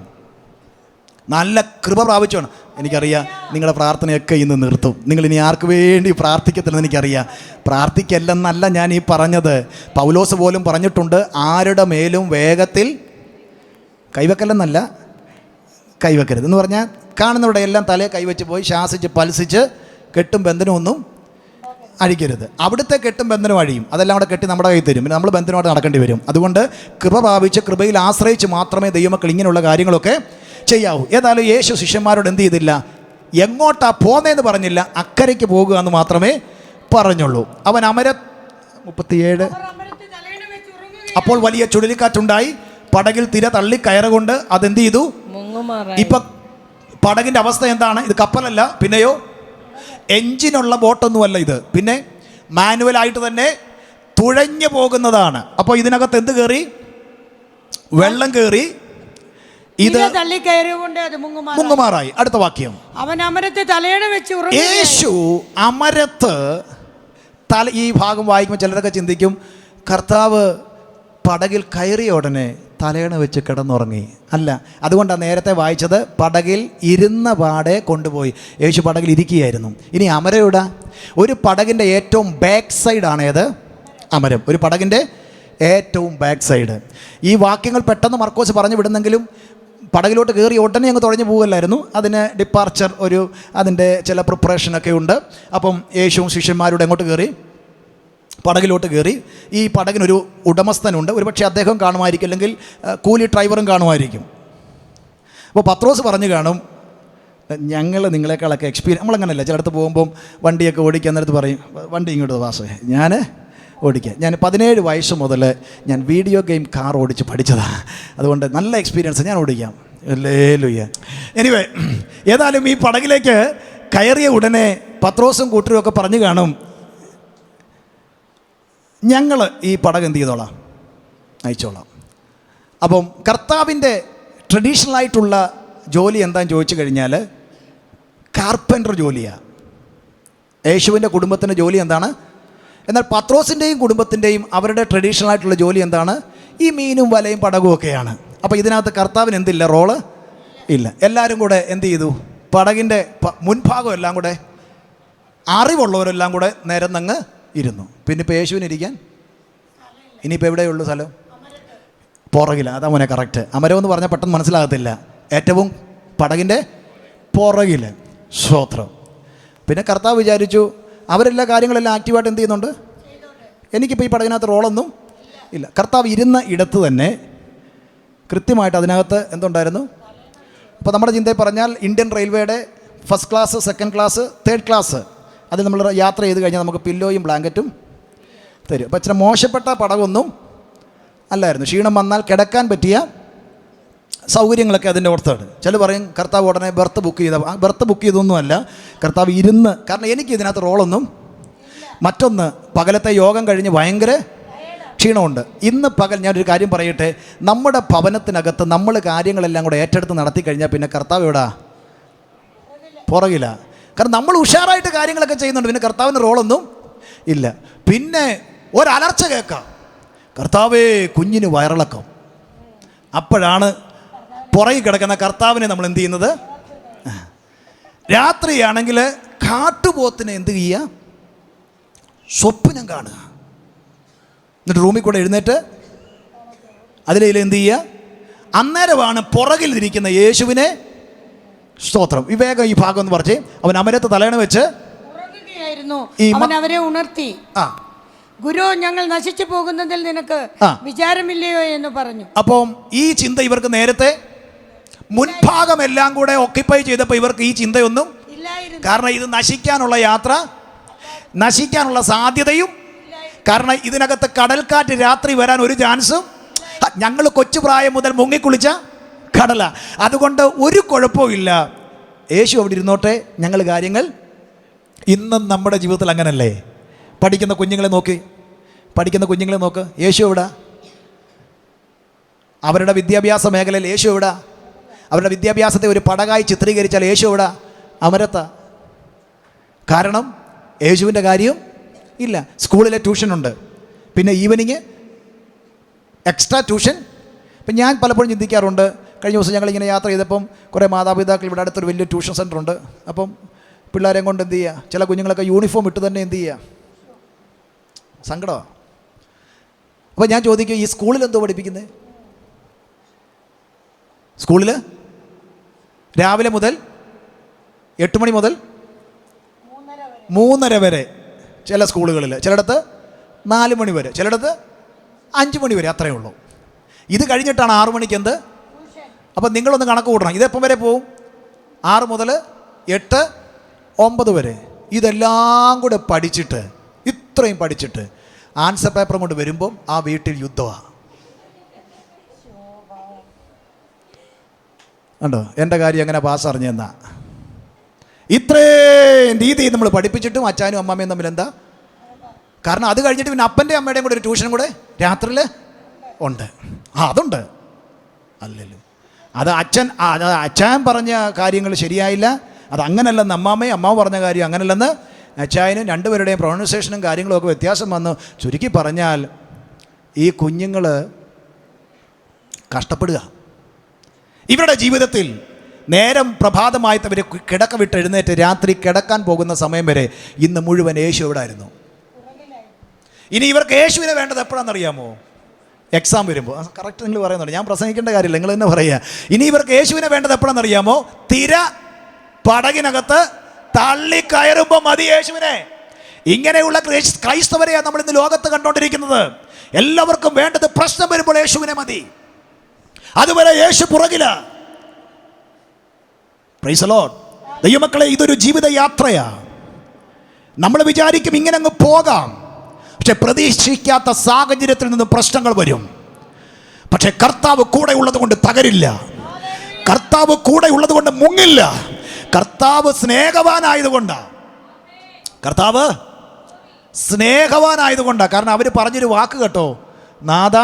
നല്ല കൃപ പ്രാപിച്ചു വേണം. എനിക്കറിയാം നിങ്ങളുടെ പ്രാർത്ഥനയൊക്കെ ഇന്ന് നിർത്തും. നിങ്ങൾ ഇനി ആർക്ക് വേണ്ടി പ്രാർത്ഥിക്കത്തില്ലെന്ന് എനിക്കറിയാം. പ്രാർത്ഥിക്കല്ലെന്നല്ല ഞാൻ ഈ പറഞ്ഞത്. പൗലോസ് പോലും പറഞ്ഞിട്ടുണ്ട്, ആരുടെ മേലും വേഗത്തിൽ കൈവെക്കലെന്നല്ല, കൈവെക്കരുത് എന്ന് പറഞ്ഞാൽ കാണുന്നവരുടെ എല്ലാം തലയെ കൈവച്ച് പോയി ശാസിച്ച് പൽസിച്ച് കെട്ടും ബന്ധനമൊന്നും അഴിക്കരുത്. അവിടുത്തെ കെട്ടും ബന്ധനം അഴിയും, അതെല്ലാം കൂടെ കെട്ടി നമ്മുടെ കയ്യിൽ തരും. പിന്നെ നമ്മൾ ബന്ധനമായിട്ട് നടക്കേണ്ടി വരും. അതുകൊണ്ട് കൃപ പ്രാപിച്ച് കൃപയിൽ ആശ്രയിച്ച് മാത്രമേ ദൈവമക്കൾ ഇങ്ങനെയുള്ള കാര്യങ്ങളൊക്കെ ചെയ്യാവൂ. ഏതായാലും യേശു ശിഷ്യന്മാരോട് എന്ത് ചെയ്തില്ല? എങ്ങോട്ടാ പോന്നേന്ന് പറഞ്ഞില്ല, അക്കരയ്ക്ക് പോകുക എന്ന് മാത്രമേ പറഞ്ഞുള്ളൂ. അവൻ 37. അപ്പോൾ വലിയ ചുഴലിക്കാറ്റുണ്ടായി, പടകിൽ തിര തള്ളി കയറുകൊണ്ട് അതെന്ത് ചെയ്തു? ഇപ്പൊ പടകിന്റെ അവസ്ഥ എന്താണ്? ഇത് കപ്പലല്ല, പിന്നെയോ എഞ്ചിനുള്ള ബോട്ടൊന്നുമല്ല ഇത്, പിന്നെ മാനുവലായിട്ട് തന്നെ തുഴഞ്ഞു പോകുന്നതാണ്. അപ്പോൾ ഇതിനകത്ത് എന്ത് കയറി? വെള്ളം കയറി. ഇത് മുങ്ങുമാറായി. അടുത്ത വാക്യം, അവൻ അമരത്ത് തലയണ വെച്ച് യേശു അമരത്ത് ഈ ഭാഗം വായിക്കുമ്പോൾ ചിലരൊക്കെ ചിന്തിക്കും, കർത്താവ് പടകിൽ കയറിയ ഉടനെ തലയണ വെച്ച് കിടന്നുറങ്ങി. അല്ല, അതുകൊണ്ടാണ് നേരത്തെ വായിച്ചത് പടകിൽ ഇരുന്ന പാടെ കൊണ്ടുപോയി. യേശു പടകിൽ ഇരിക്കുകയായിരുന്നു. ഇനി അമരയുടെ ഒരു പടകിൻ്റെ ഏറ്റവും ബാക്ക് സൈഡാണ് ഏത്? അമരം. ഒരു പടകിൻ്റെ ഏറ്റവും ബാക്ക് സൈഡ്. ഈ വാക്യങ്ങൾ പെട്ടെന്ന് മർക്കോസ് പറഞ്ഞു വിടുന്നെങ്കിലും പടകിലോട്ട് കയറി ഉടനെ അങ്ങ് തുഴഞ്ഞു പോകുകയല്ലായിരുന്നു. അതിന് ഡിപ്പാർച്ചർ, അതിൻ്റെ ചില പ്രിപ്പറേഷനൊക്കെ ഉണ്ട്. അപ്പം യേശുവും ശിഷ്യന്മാരോട് എങ്ങോട്ട് കയറി? പടകിലോട്ട് കയറി. ഈ പടകിനൊരു ഉടമസ്ഥനുണ്ട്. ഒരുപക്ഷെ അദ്ദേഹം കാണുമായിരിക്കും, അല്ലെങ്കിൽ കൂലി ഡ്രൈവറും കാണുമായിരിക്കും. അപ്പോൾ പത്രോസ് പറഞ്ഞു കാണും, ഞങ്ങൾ നിങ്ങളെക്കാളൊക്കെ എക്സ്പീരിയൻസ്. നമ്മളങ്ങനെയല്ല, ചിലടത്ത് പോകുമ്പം വണ്ടിയൊക്കെ ഓടിക്കാൻ നേരത്ത് പറയും, വണ്ടി ഇങ്ങോട്ട് വാസേ ഞാൻ ഓടിക്കുക. ഞാൻ 17 വയസ്സ് മുതൽ ഞാൻ വീഡിയോ ഗെയിം കാർ ഓടിച്ച് പഠിച്ചതാണ്. അതുകൊണ്ട് നല്ല എക്സ്പീരിയൻസ്, ഞാൻ ഓടിക്കാം. ലേലുയ്യ. എനിവേ, ഏതായാലും ഈ പടകിലേക്ക് കയറിയ ഉടനെ പത്രോസും കൂട്ടരും ഒക്കെ പറഞ്ഞു കാണും, ഞങ്ങൾ ഈ പടക് എന്ത് ചെയ്തോളാം? അയച്ചോളാം. അപ്പം കർത്താവിൻ്റെ ട്രഡീഷണലായിട്ടുള്ള ജോലി എന്താണെന്ന് ചോദിച്ചു കഴിഞ്ഞാൽ കാർപ്പൻ്റർ ജോലിയാണ്. യേശുവിൻ്റെ കുടുംബത്തിൻ്റെ ജോലി എന്താണ്? എന്നാൽ പത്രോസിൻ്റെയും കുടുംബത്തിൻ്റെയും അവരുടെ ട്രഡീഷണലായിട്ടുള്ള ജോലി എന്താണ്? ഈ മീനും വലയും പടകും ഒക്കെയാണ്. അപ്പോൾ ഇതിനകത്ത് കർത്താവിന് എന്തില്ല? റോള് ഇല്ല. എല്ലാവരും കൂടെ എന്ത് ചെയ്തു? പടകിൻ്റെ മുൻഭാഗം എല്ലാം കൂടെ അറിവുള്ളവരെല്ലാം കൂടെ നിരന്നങ്ങ് ഇരുന്നു. പിന്നെ ഇപ്പോൾ യേശുവിനിരിക്കാൻ ഇനിയിപ്പോൾ എവിടെയുള്ളൂ സ്ഥലം? പുറകില്ല. അതാ മോനെ കറക്റ്റ്. അമരം എന്ന് പറഞ്ഞാൽ പെട്ടെന്ന് മനസ്സിലാകത്തില്ല. ഏറ്റവും പടകിൻ്റെ പുറകിൽ. സ്തോത്രം. പിന്നെ കർത്താവ് വിചാരിച്ചു അവരെല്ലാ കാര്യങ്ങളെല്ലാം ആക്റ്റീവായിട്ട് എന്ത് ചെയ്യുന്നുണ്ട്, എനിക്കിപ്പോൾ ഈ പടകിനകത്ത് റോളൊന്നും ഇല്ല. കർത്താവ് ഇരുന്ന ഇടത്ത് തന്നെ കൃത്യമായിട്ട് അതിനകത്ത് എന്തുണ്ടായിരുന്നു? അപ്പോൾ നമ്മുടെ ചിന്തയിൽ പറഞ്ഞാൽ ഇന്ത്യൻ റെയിൽവേയുടെ first class, second class, third class, അതിൽ നമ്മൾ യാത്ര ചെയ്ത് കഴിഞ്ഞാൽ നമുക്ക് പില്ലോയും ബ്ലാങ്കറ്റും തരും. അപ്പോൾ ഇച്ചിരി മോശപ്പെട്ട പടകൊന്നും അല്ലായിരുന്നു. ക്ഷീണം വന്നാൽ കിടക്കാൻ പറ്റിയ സൗകര്യങ്ങളൊക്കെ അതിൻ്റെ ഓർത്താണ്. ചില പറയും കർത്താവ് ഉടനെ ബർത്ത് ബുക്ക് ചെയ്ത. ബർത്ത് ബുക്ക് ചെയ്തൊന്നുമല്ല, കർത്താവ് ഇരുന്ന്. കാരണം എനിക്ക് ഇതിനകത്ത് റോളൊന്നും. മറ്റൊന്ന്, പകലത്തെ യോഗം കഴിഞ്ഞ് ഭയങ്കര ക്ഷീണമുണ്ട്. ഇന്ന് പകൽ ഞാനൊരു കാര്യം പറയട്ടെ, നമ്മുടെ ഭവനത്തിനകത്ത് നമ്മൾ കാര്യങ്ങളെല്ലാം കൂടെ ഏറ്റെടുത്ത് നടത്തി കഴിഞ്ഞാൽ പിന്നെ കർത്താവ് എവിടാ? പുറകില്ല. കാരണം നമ്മൾ ഉഷാറായിട്ട് കാര്യങ്ങളൊക്കെ ചെയ്യുന്നുണ്ട്, പിന്നെ കർത്താവിന് റോളൊന്നും ഇല്ല. പിന്നെ ഒരലർച്ച കേൾക്കാം, കർത്താവേ കുഞ്ഞിന് വയറിളക്കം. അപ്പോഴാണ് പുറകിൽ കിടക്കുന്ന കർത്താവിനെ നമ്മൾ എന്ത് ചെയ്യുന്നത്? രാത്രിയാണെങ്കിൽ കാട്ടുപോത്തിനെ എന്ത് ചെയ്യുക? സ്വപ്നം കാണുക. എന്നിട്ട് റൂമിൽ കൂടെ എഴുന്നേറ്റ് അതിലെങ്കിലും എന്ത് ചെയ്യുക? അന്നേരമാണ് പുറകിലിരിക്കുന്ന യേശുവിനെ, സ്തോത്രം, വിവേകം ഈ ഭാഗം എന്ന് പറഞ്ഞ് അവൻ അമരത്ത് തലയണ വെച്ച് അവൻ അവരെ ഉണർത്തി, ഗുരു ഞങ്ങൾ നശിച്ചു പോകുന്നതിൽ നിനക്ക് വിചാരമില്ലയോ എന്ന് പറഞ്ഞു. അപ്പം ഈ ചിന്ത ഇവർക്ക് നേരത്തെ മുൻഭാഗം എല്ലാം കൂടെ ഓക്യുപ്പൈ ചെയ്തപ്പോൾ ഇവർക്ക് ഈ ചിന്തയൊന്നും ഇല്ലായിരുന്നു. കാരണം ഇത് നശിക്കാനുള്ള യാത്ര, നശിക്കാനുള്ള സാധ്യതയും, കാരണം ഇതിനകത്ത് കടൽക്കാറ്റ് രാത്രി വരാൻ ഒരു ചാൻസും. ഞങ്ങൾ കൊച്ചു പ്രായം മുതൽ മുങ്ങിക്കുളിച്ച കടല, അതുകൊണ്ട് ഒരു കുഴപ്പവും ഇല്ല. യേശു അവിടെ ഇരുന്നോട്ടെ, ഞങ്ങൾ കാര്യങ്ങൾ. ഇന്നും നമ്മുടെ ജീവിതത്തിൽ അങ്ങനല്ലേ? പഠിക്കുന്ന കുഞ്ഞുങ്ങളെ നോക്ക്, യേശു എവിടാ? അവരുടെ വിദ്യാഭ്യാസ മേഖലയിൽ യേശു എവിടാ? അവരുടെ വിദ്യാഭ്യാസത്തെ ഒരു പടകായി ചിത്രീകരിച്ചാൽ യേശു എവിടാ? അമരത്ത. കാരണം യേശുവിൻ്റെ കാര്യം ഇല്ല. സ്കൂളിലെ ട്യൂഷനുണ്ട്, പിന്നെ ഈവനിങ് എക്സ്ട്രാ ട്യൂഷൻ. ഇപ്പം ഞാൻ പലപ്പോഴും ചിന്തിക്കാറുണ്ട്, കഴിഞ്ഞ ദിവസം ഞങ്ങളിങ്ങനെ യാത്ര ചെയ്തപ്പം കുറേ മാതാപിതാക്കൾ ഇവിടെ അടുത്തൊരു വലിയ ട്യൂഷൻ സെൻ്റർ ഉണ്ട്. അപ്പം പിള്ളേരെയും കൊണ്ട് എന്ത് ചെയ്യുക, ചില കുഞ്ഞുങ്ങളൊക്കെ യൂണിഫോം ഇട്ട് തന്നെ എന്ത് ചെയ്യുക, സങ്കടമാണ്. അപ്പോൾ ഞാൻ ചോദിക്കും, ഈ സ്കൂളിൽ എന്തോ പഠിപ്പിക്കുന്നത്? സ്കൂളിൽ രാവിലെ മുതൽ 8 മണി മുതൽ 3:30 വരെ, ചില സ്കൂളുകളിൽ, ചിലയിടത്ത് 4 മണി വരെ, ചിലയിടത്ത് 5 മണി വരെ, അത്രയേ ഉള്ളൂ. ഇത് കഴിഞ്ഞിട്ടാണ് 6 മണിക്ക് എന്ത്? അപ്പം നിങ്ങളൊന്ന് കണക്ക് കൂട്ടണം. ഇതെപ്പം വരെ പോവും? 6 മുതൽ 8, 9 വരെ. ഇതെല്ലാം കൂടെ പഠിച്ചിട്ട്, ഇത്രയും പഠിച്ചിട്ട് ആൻസർ പേപ്പറും കൊണ്ട് വരുമ്പം ആ വീട്ടിൽ യുദ്ധമാണ്. ഉണ്ടോ? എൻ്റെ കാര്യം എങ്ങനെ പാസ് അറിഞ്ഞെന്നാ. ഇത്രയും രീതി നമ്മൾ പഠിപ്പിച്ചിട്ടും അച്ഛനും അമ്മാമ്മയും തമ്മിൽ എന്താ? കാരണം അത് കഴിഞ്ഞിട്ട് പിന്നെ അപ്പൻ്റെയും അമ്മയുടെയും കൂടെ ഒരു ട്യൂഷനും കൂടെ രാത്രിയിൽ ഉണ്ട്. അതുണ്ട്. അല്ലല്ലോ, അത് അച്ഛൻ പറഞ്ഞ കാര്യങ്ങൾ ശരിയായില്ല, അത് അങ്ങനല്ലെന്ന് അമ്മാമ്മ പറഞ്ഞ കാര്യം അങ്ങനല്ലെന്ന് അച്ചായനും, രണ്ടുപേരുടെയും പ്രൊണൗൺസിയേഷനും കാര്യങ്ങളൊക്കെ വ്യത്യാസം വന്നു. ചുരുക്കി പറഞ്ഞാൽ ഈ കുഞ്ഞുങ്ങൾ കഷ്ടപ്പെടുക. ഇവരുടെ ജീവിതത്തിൽ നേരം പ്രഭാതമായിട്ടവർ കിടക്ക വിട്ട് എഴുന്നേറ്റ് രാത്രി കിടക്കാൻ പോകുന്ന സമയം വരെ ഇന്ന് മുഴുവൻ യേശു എവിടെ ആയിരുന്നു? ഇനി ഇവർക്ക് യേശുവിനെ വേണ്ടത് എപ്പോഴാണെന്നറിയാമോ? എക്സാം വരുമ്പോൾ. കറക്റ്റ് നിങ്ങൾ പറയുന്നുണ്ട്, ഞാൻ പ്രസംഗിക്കേണ്ട കാര്യമില്ല, നിങ്ങൾ തന്നെ പറയുക. ഇനി ഇവർക്ക് യേശുവിനെ വേണ്ടത് എപ്പോഴാണെന്നറിയാമോ? തിര പടകിനകത്ത് തള്ളിക്കയറുമ്പോൾ മതി യേശുവിനെ. ഇങ്ങനെയുള്ള ക്രൈസ്തവരെയാണ് നമ്മൾ ഇന്ന് ലോകത്ത് കണ്ടുകൊണ്ടിരിക്കുന്നത്. എല്ലാവർക്കും വേണ്ടത് പ്രശ്നം വരുമ്പോൾ യേശുവിനെ മതി, അതുവരെ യേശു പുറകില. Praise the Lord. ദൈവമക്കളെ, ഇതൊരു ജീവിതയാത്രയാ. നമ്മൾ വിചാരിക്കും ഇങ്ങനെ അങ്ങ് പോകാം, പക്ഷെ പ്രതീക്ഷിക്കാത്ത സാഹചര്യത്തിൽ നിന്ന് പ്രശ്നങ്ങൾ വരും. പക്ഷെ കർത്താവ് കൂടെ ഉള്ളത് കൊണ്ട് തകരില്ല, കർത്താവ് കൂടെ ഉള്ളത് കൊണ്ട് മുങ്ങില്ല. കർത്താവ് സ്നേഹവാനായതുകൊണ്ടാണ്, കർത്താവ് സ്നേഹവാനായതുകൊണ്ടാണ്. കാരണം അവർ പറഞ്ഞൊരു വാക്ക് കേട്ടോ, നാഥ,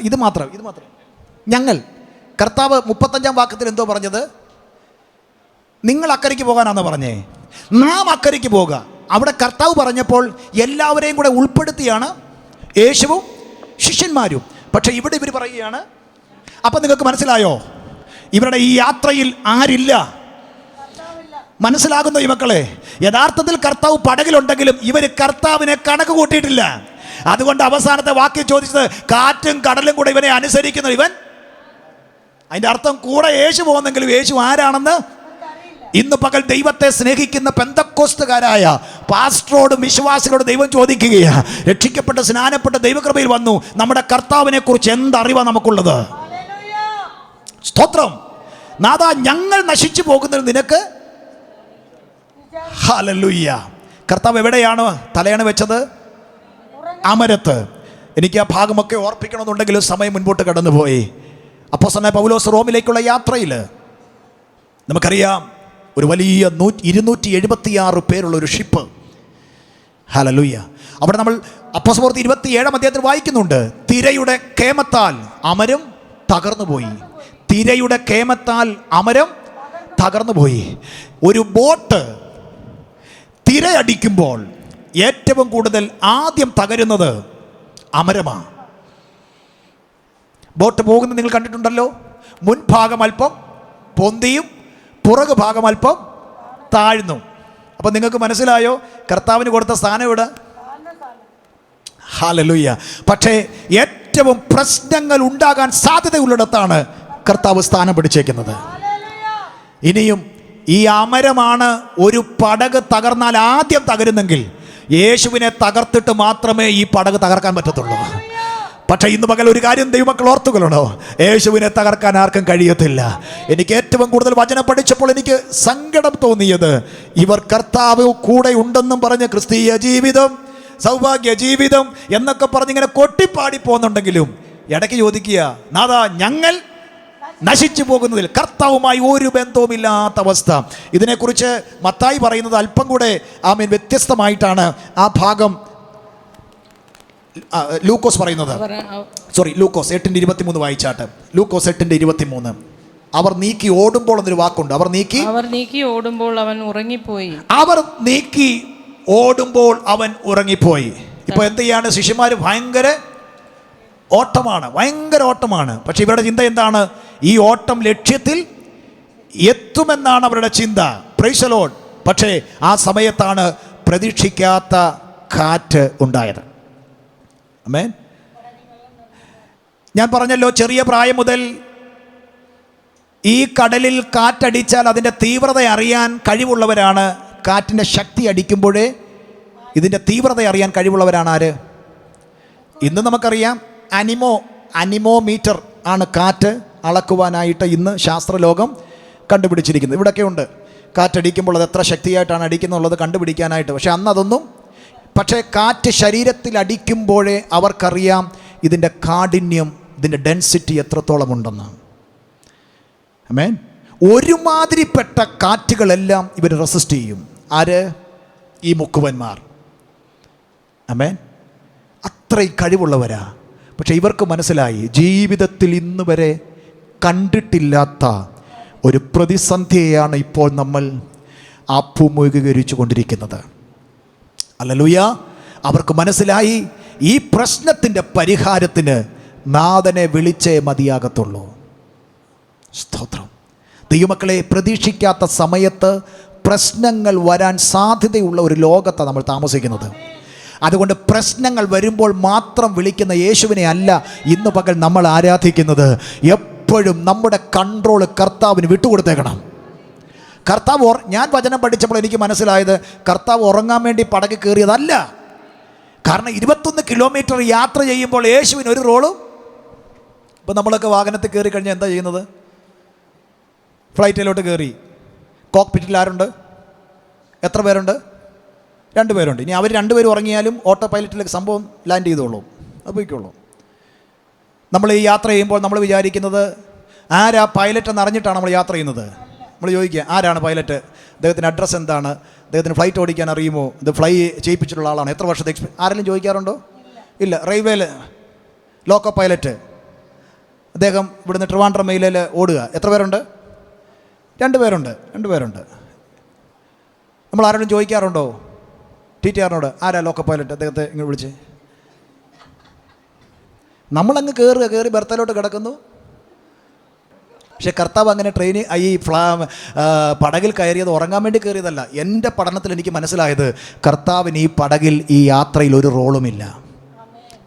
ഇത് മാത്രം ഞങ്ങൾ. കർത്താവ് 35-ാം വാക്യത്തിൽ എന്തോ പറഞ്ഞത്? നിങ്ങൾ അക്കരയ്ക്ക് പോകാനാണെന്ന് പറഞ്ഞേ, നാം അക്കരയ്ക്ക് പോകുക. അവിടെ കർത്താവ് പറഞ്ഞപ്പോൾ എല്ലാവരെയും കൂടെ ഉൾപ്പെടുത്തിയാണ് യേശുവും ശിഷ്യന്മാരും. പക്ഷെ ഇവിടെ ഇവർ പറയുകയാണ്. അപ്പം നിങ്ങൾക്ക് മനസ്സിലായോ? ഇവരുടെ ഈ യാത്രയിൽ ആരില്ല? മനസ്സിലാകുന്നു ഈ മക്കളെ? യഥാർത്ഥത്തിൽ കർത്താവ് പടകിലുണ്ടെങ്കിലും ഇവർ കർത്താവിനെ കണക്ക് കൂട്ടിയിട്ടില്ല. അതുകൊണ്ട് അവസാനത്തെ വാക്യം ചോദിച്ചത്, കാറ്റും കടലും കൂടെ ഇവനെ അനുസരിക്കുന്നു. ഇവൻ, അതിൻ്റെ അർത്ഥം കൂടെ യേശു പോകുന്നെങ്കിലും യേശു ആരാണെന്ന് ഇന്ന് പകൽ ദൈവത്തെ സ്നേഹിക്കുന്ന പെന്തക്കോസ്തുകാരായ പാസ്റ്ററോടും വിശ്വാസികളോടും ദൈവം ചോദിക്കുകയാണ്, രക്ഷിക്കപ്പെട്ട് സ്നാനപ്പെട്ട് ദൈവകൃപയിൽ വന്നു, നമ്മുടെ കർത്താവിനെ കുറിച്ച് എന്തറിവാണ് നമുക്കുള്ളത്? സ്തോത്രം. നാഥ, ഞങ്ങൾ നശിച്ചു പോകുന്നതിൽ നിനക്ക് ഹല്ലേലൂയ. കർത്താവ് എവിടെയാണ് തലയണ വെച്ചത്? അമരത്ത്. എനിക്ക് ആ ഭാഗമൊക്കെ ഓർപ്പിക്കണമെന്നുണ്ടെങ്കിലും സമയം മുൻപോട്ട് കടന്നുപോയി. അപ്പോസ്തലനായ പൗലോസ് റോമിലേക്കുള്ള യാത്രയിൽ നമുക്കറിയാം, ഒരു വലിയ 276 പേരുള്ള ഒരു ഷിപ്പ്. ഹല്ലേലൂയ. അവിടെ നമ്മൾ അപ്പോസ്തലപ്രവൃത്തി 27-ാം അധ്യായത്തിൽ വായിക്കുന്നുണ്ട്, തിരയുടെ കേമത്താൽ അമരം തകർന്നുപോയി. തിരയുടെ കേമത്താൽ അമരം തകർന്നുപോയി. ഒരു ബോട്ട് തിരയടിക്കുമ്പോൾ ഏറ്റവും കൂടുതൽ ആദ്യം തകരുന്നത് അമരമാണ്. ബോട്ട് പോകുന്നത് നിങ്ങൾ കണ്ടിട്ടുണ്ടല്ലോ. മുൻഭാഗം അല്പം പൊന്തിയും പുറകു ഭാഗം അല്പം താഴ്ന്നു. അപ്പം നിങ്ങൾക്ക് മനസ്സിലായോ കർത്താവിന് കൊടുത്ത സ്ഥാനം ഇവിടെ? ഹല്ലേലൂയ. പക്ഷേ ഏറ്റവും പ്രശ്നങ്ങൾ ഉണ്ടാകാൻ സാധ്യതയുള്ളിടത്താണ് കർത്താവ് സ്ഥാനം പിടിച്ചേക്കുന്നത്. ഇനിയും ഈ അമരമാണ് ഒരു പടക് തകർന്നാൽ ആദ്യം തകരുന്നെങ്കിൽ യേശുവിനെ തകർത്തിട്ട് മാത്രമേ ഈ പടക് തകർക്കാൻ പറ്റത്തുള്ളൂ. പക്ഷേ ഇന്ന് പകൽ ഒരു കാര്യം ദൈവമക്കൾ ഓർത്തുകൊള്ളണോ, യേശുവിനെ തകർക്കാൻ ആർക്കും കഴിയത്തില്ല. എനിക്ക് ഏറ്റവും കൂടുതൽ വചനം പഠിച്ചപ്പോൾ എനിക്ക് സങ്കടം തോന്നിയത്, ഇവർ കർത്താവ് കൂടെ ഉണ്ടെന്നും പറഞ്ഞ് ക്രിസ്തീയ ജീവിതം, സൗഭാഗ്യ ജീവിതം എന്നൊക്കെ പറഞ്ഞിങ്ങനെ കൊട്ടിപ്പാടി പോകുന്നുണ്ടെങ്കിലും ഇടയ്ക്ക് ചോദിക്കുക, നാഥാ, ഞങ്ങൾ നശിച്ചു പോകുന്നതിൽ കർത്താവുമായി ഒരു ബന്ധവുമില്ലാത്ത അവസ്ഥ. ഇതിനെക്കുറിച്ച് മത്തായി പറയുന്നത് അല്പം കൂടെ വ്യത്യസ്തമായിട്ടാണ്. ആ ഭാഗം ലൂക്കോസ് പറയുന്നത്, ലൂക്കോസ് 8:23 വായിച്ചാട്ട്. ലൂക്കോസ് 8:23. അവർ നീക്കി ഓടുമ്പോൾ എന്നൊരു വാക്കുണ്ട്. അവർ നീക്കി ഓടുമ്പോൾ അവൻ ഉറങ്ങിപ്പോയി. അവർ നീക്കി ഓടുമ്പോൾ അവൻ ഉറങ്ങിപ്പോയി. ഇപ്പൊ എന്ത് ചെയ്യാണ്? ശിഷ്യന്മാർ ഭയങ്കര ഓട്ടമാണ്. പക്ഷെ ഇവരുടെ ചിന്ത എന്താണ്? ഈ ഓട്ടം ലക്ഷ്യത്തിൽ എത്തുമെന്നാണ് അവരുടെ ചിന്ത. Price the Lord. പക്ഷേ ആ സമയത്താണ് പ്രതീക്ഷിക്കാത്ത കാറ്റ് ഉണ്ടായത്. ആമേൻ. ഞാൻ പറഞ്ഞല്ലോ, ചെറിയ പ്രായം മുതൽ ഈ കടലിൽ കാറ്റടിച്ചാൽ അതിൻ്റെ തീവ്രത അറിയാൻ കഴിവുള്ളവരാണ്. കാറ്റിൻ്റെ ശക്തി അടിക്കുമ്പോഴേ ഇതിൻ്റെ തീവ്രത അറിയാൻ കഴിവുള്ളവരാണ് ആര്? ഇന്ന് നമുക്കറിയാം, അനിമോമീറ്റർ ആണ് കാറ്റ് അളക്കുവാനായിട്ട് ഇന്ന് ശാസ്ത്രലോകം കണ്ടുപിടിച്ചിരിക്കുന്നത്. ഇവിടെയൊക്കെ ഉണ്ട്, കാറ്റടിക്കുമ്പോൾ അത് എത്ര ശക്തിയായിട്ടാണ് അടിക്കുന്നുള്ളത് കണ്ടുപിടിക്കാനായിട്ട്. പക്ഷെ അന്ന് അതൊന്നും. പക്ഷേ കാറ്റ് ശരീരത്തിൽ അടിക്കുമ്പോഴേ അവർക്കറിയാം ഇതിൻ്റെ കാഠിന്യം, ഇതിൻ്റെ ഡെൻസിറ്റി എത്രത്തോളം ഉണ്ടെന്ന്. ആമേൻ. ഒരുമാതിരിപ്പെട്ട കാറ്റുകളെല്ലാം ഇവർ റെസിസ്റ്റ് ചെയ്യും. ആര്? ഈ മുക്കുവന്മാർ. ആമേൻ. അത്രയും കഴിവുള്ളവരാ. പക്ഷെ ഇവർക്ക് മനസ്സിലായി, ജീവിതത്തിൽ ഇന്ന് വരെ കണ്ടിട്ടില്ലാത്ത ഒരു പ്രതിസന്ധിയെയാണ് ഇപ്പോൾ നമ്മൾ അഭിമുഖീകരിച്ചു കൊണ്ടിരിക്കുന്നത്. ഹല്ലേലൂയ. അവർക്ക് മനസ്സിലായി, ഈ പ്രശ്നത്തിൻ്റെ പരിഹാരത്തിന് നാഥനെ വിളിച്ചേ മതിയാകത്തുള്ളൂ. സ്തോത്രം. ദൈവമക്കളെ, പ്രതീക്ഷിക്കാത്ത സമയത്ത് പ്രശ്നങ്ങൾ വരാൻ സാധ്യതയുള്ള ഒരു ലോകത്താണ് നമ്മൾ താമസിക്കുന്നത്. അതുകൊണ്ട് പ്രശ്നങ്ങൾ വരുമ്പോൾ മാത്രം വിളിക്കുന്ന യേശുവിനെ അല്ല ഇന്ന് പകൽ നമ്മൾ ആരാധിക്കുന്നത്. എപ്പോഴും നമ്മുടെ കൺട്രോൾ കർത്താവിന് വിട്ടുകൊടുത്തേക്കണം. കർത്താവ് ഞാൻ വചനം പഠിച്ചപ്പോൾ എനിക്ക് മനസ്സിലായത്, കർത്താവ് ഉറങ്ങാൻ വേണ്ടി പടകിൽ കയറിയതല്ല. കാരണം 21 കിലോമീറ്റർ യാത്ര ചെയ്യുമ്പോൾ യേശുവിന് ഒരു റോളും. ഇപ്പം നമ്മളൊക്കെ വാഹനത്തിൽ കയറി കഴിഞ്ഞാൽ എന്താ ചെയ്യുന്നത്? ഫ്ലൈറ്റിലോട്ട് കയറി, കോക്പിറ്റിൽ ആരുണ്ട്? എത്ര പേരുണ്ട്? 2 പേരുണ്ട്. ഇനി അവർ 2 പേരും ഉറങ്ങിയാലും ഓട്ടോ പൈലറ്റിലേക്ക് സംഭവം ലാൻഡ് ചെയ്തോളൂ, അത് പോയിക്കോളൂ. നമ്മൾ ഈ യാത്ര ചെയ്യുമ്പോൾ നമ്മൾ വിചാരിക്കുന്നത് ആരാ പൈലറ്റ് എന്ന് അറിഞ്ഞിട്ടാണ് നമ്മൾ യാത്ര ചെയ്യുന്നത്. നമ്മൾ ചോദിക്കുക, ആരാണ് പൈലറ്റ്? അദ്ദേഹത്തിൻ്റെ അഡ്രസ്സ് എന്താണ്? അദ്ദേഹത്തിന് ഫ്ലൈറ്റ് ഓടിക്കാൻ അറിയുമോ? ഇത് ഫ്ലൈ ചെയ്യിപ്പിച്ചിട്ടുള്ള ആളാണ്? എത്ര വർഷത്തെ ആരെങ്കിലും ചോദിക്കാറുണ്ടോ? ഇല്ല. റെയിൽവേയിൽ ലോക്കോ പൈലറ്റ്, അദ്ദേഹം ഇവിടുന്ന് ട്രിവാൻഡ്രം മെയിലിൽ ഓടുക. എത്ര പേരുണ്ട്? 2 പേരുണ്ട്. നമ്മൾ ആരോടും ചോദിക്കാറുണ്ടോ? TTRനോട്, ആരാ ലോക്കോ പൈലറ്റ്? അദ്ദേഹത്തെ ഇങ്ങനെ വിളിച്ച് നമ്മളങ്ങ് കയറി ബർത്തലോട്ട് കിടക്കുന്നു. പക്ഷെ കർത്താവ് അങ്ങനെ ഈ പടകിൽ കയറിയത് ഉറങ്ങാൻ വേണ്ടി കയറിയതല്ല. എൻ്റെ പഠനത്തിൽ എനിക്ക് മനസ്സിലായത്, കർത്താവിന് ഈ പടകിൽ, ഈ യാത്രയിൽ ഒരു റോളുമില്ല.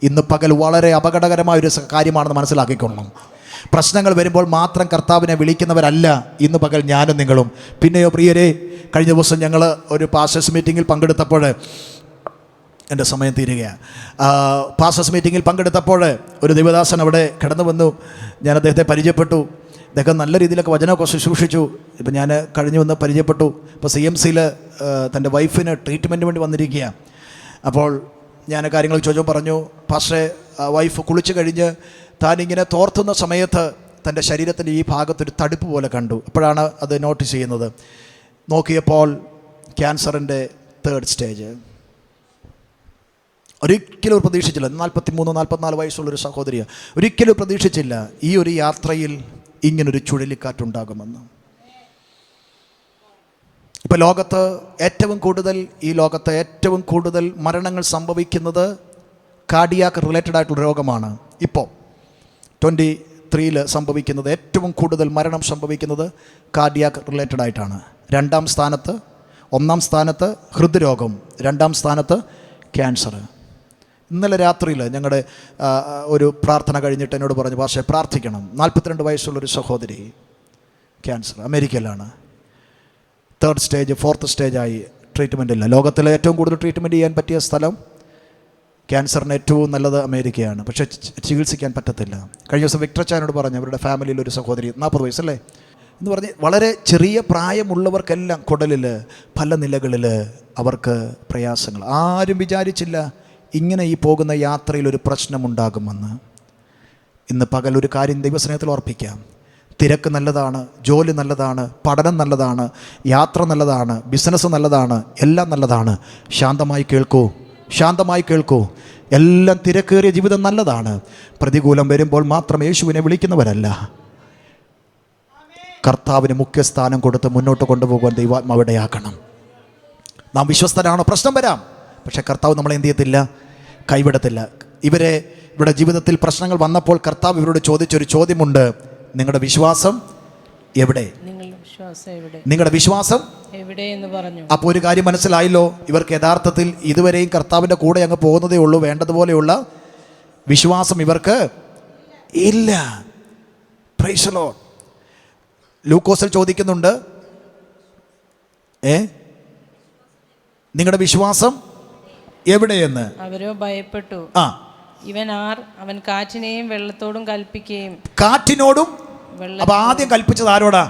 ഇന്ന് പകൽ വളരെ അപകടകരമായൊരു കാര്യമാണെന്ന് മനസ്സിലാക്കിക്കൊള്ളണം. പ്രശ്നങ്ങൾ വരുമ്പോൾ മാത്രം കർത്താവിനെ വിളിക്കുന്നവരല്ല ഇന്ന് പകൽ ഞാനും നിങ്ങളും. പിന്നെയോ പ്രിയരെ, കഴിഞ്ഞ ദിവസം ഞങ്ങൾ ഒരു പാസ്റ്റേഴ്സ് മീറ്റിങ്ങിൽ പങ്കെടുത്തപ്പോൾ, എൻ്റെ സമയം തീരുകയാണ്, പാസ്റ്റേഴ്സ് മീറ്റിങ്ങിൽ പങ്കെടുത്തപ്പോൾ ഒരു ദൈവദാസൻ അവിടെ കടന്നു വന്നു. ഞാൻ അദ്ദേഹത്തെ പരിചയപ്പെട്ടു. അദ്ദേഹം നല്ല രീതിയിലൊക്കെ വചനമൊക്കെ ശുശ്രൂഷിച്ചു. ഇപ്പം ഞാൻ കഴിഞ്ഞു വന്ന് പരിചയപ്പെട്ടു. ഇപ്പോൾ CMCയിൽ തൻ്റെ വൈഫിന് ട്രീറ്റ്മെൻറ്റിന് വേണ്ടി വന്നിരിക്കുകയാണ്. അപ്പോൾ ഞാൻ കാര്യങ്ങൾ ചോദിച്ചപ്പോൾ പറഞ്ഞു, പാസ്റ്ററെ, വൈഫ് കുളിച്ച് കഴിഞ്ഞ് താനിങ്ങനെ തോർത്തുന്ന സമയത്ത് തൻ്റെ ശരീരത്തിൻ്റെ ഈ ഭാഗത്തൊരു തടുപ്പ് പോലെ കണ്ടു. അപ്പോഴാണ് അത് നോട്ടീസ് ചെയ്യുന്നത്. നോക്കിയപ്പോൾ ക്യാൻസറിൻ്റെ 3rd സ്റ്റേജ്. ഒരിക്കലും പ്രതീക്ഷിച്ചില്ല. 43-44 വയസ്സുള്ളൊരു സഹോദരിയാണ്. ഒരിക്കലും പ്രതീക്ഷിച്ചില്ല ഈ ഒരു യാത്രയിൽ ഇങ്ങനൊരു ചുഴലിക്കാറ്റുണ്ടാകുമെന്ന്. ഇപ്പോൾ ഈ ലോകത്ത് ഏറ്റവും കൂടുതൽ മരണങ്ങൾ സംഭവിക്കുന്നത് കാർഡിയാക്ക് റിലേറ്റഡ് ആയിട്ടുള്ള രോഗമാണ്. ഇപ്പോൾ 2023 സംഭവിക്കുന്നത്, ഏറ്റവും കൂടുതൽ മരണം സംഭവിക്കുന്നത് കാർഡിയാക്ക് റിലേറ്റഡ് ആയിട്ടാണ്. 2ാം സ്ഥാനത്ത്, 1ാം സ്ഥാനത്ത് ഹൃദ്രോഗം, 2ാം സ്ഥാനത്ത് ക്യാൻസർ. ഇന്നലെ രാത്രിയിൽ ഞങ്ങളുടെ ഒരു പ്രാർത്ഥന കഴിഞ്ഞിട്ട് എന്നോട് പറഞ്ഞു, പക്ഷേ പ്രാർത്ഥിക്കണം, 42 വയസ്സുള്ളൊരു സഹോദരി, ക്യാൻസർ, അമേരിക്കയിലാണ്, 3rd സ്റ്റേജ് 4th സ്റ്റേജായി, ട്രീറ്റ്മെൻ്റ് ഇല്ല. ലോകത്തിലെ ഏറ്റവും കൂടുതൽ ട്രീറ്റ്മെൻറ്റ് ചെയ്യാൻ പറ്റിയ സ്ഥലം, ക്യാൻസറിന് ഏറ്റവും നല്ലത് അമേരിക്കയാണ്. പക്ഷേ ചികിത്സിക്കാൻ പറ്റത്തില്ല. കഴിഞ്ഞ ദിവസം വിക്ടർ ചാനോട് പറഞ്ഞു, അവരുടെ ഫാമിലിയിൽ ഒരു സഹോദരി 40 വയസ്സല്ലേ എന്ന് പറഞ്ഞ്, വളരെ ചെറിയ പ്രായമുള്ളവർക്കെല്ലാം കുടലിൽ പല നിലകളിൽ അവർക്ക് പ്രയാസങ്ങൾ. ആരും വിചാരിച്ചില്ല ഇങ്ങനെ ഈ പോകുന്ന യാത്രയിലൊരു പ്രശ്നമുണ്ടാകുമെന്ന്. ഇന്ന് പകൽ ഒരു കാര്യം ദൈവസ്നേഹത്തിൽ ഓർപ്പിക്കാം. തിരക്ക് നല്ലതാണ്, ജോലി നല്ലതാണ്, പഠനം നല്ലതാണ്, യാത്ര നല്ലതാണ്, ബിസിനസ് നല്ലതാണ്, എല്ലാം നല്ലതാണ്. ശാന്തമായി കേൾക്കൂ. എല്ലാം തിരക്കേറിയ ജീവിതം നല്ലതാണ്. പ്രതികൂലം വരുമ്പോൾ മാത്രം യേശുവിനെ വിളിക്കുന്നവരല്ല, കർത്താവിന് മുഖ്യസ്ഥാനം കൊടുത്ത് മുന്നോട്ട് കൊണ്ടുപോകാൻ ദൈവാത്മാവിടയാക്കണം. നാം വിശ്വസ്തരാണോ? പ്രശ്നം വരാം, പക്ഷേ കർത്താവ് നമ്മളെ എന്ത് ചെയ്യത്തില്ല, കൈവിടത്തില്ല. ഇവിടെ ജീവിതത്തിൽ പ്രശ്നങ്ങൾ വന്നപ്പോൾ കർത്താവ് ഇവരോട് ചോദിച്ചൊരു ചോദ്യമുണ്ട്, നിങ്ങളുടെ വിശ്വാസം എവിടെ? നിങ്ങളുടെ വിശ്വാസം എവിടെ എന്ന് പറഞ്ഞു. അപ്പോൾ ഒരു കാര്യം മനസ്സിലായല്ലോ, ഇവർക്ക് യഥാർത്ഥത്തിൽ ഇതുവരെയും കർത്താവിൻ്റെ കൂടെ അങ്ങ് പോകുന്നതേ ഉള്ളൂ, വേണ്ടതുപോലെയുള്ള വിശ്വാസം ഇവർക്ക് ഇല്ല. Price the Lord. ലൂക്കോസിൽ ചോദിക്കുന്നുണ്ട്, നിങ്ങളുടെ വിശ്വാസം എവിടെയെന്ന്. അവരോ ഭയപ്പെട്ടു. ഇവൻ ആർ? അവൻ കാറ്റിനെയും വെള്ളത്തോടും കൽപ്പിക്കുകയും. കാറ്റിനോടും. അപ്പൊ ആദ്യം കൽപ്പിച്ചത് ആരോടാ?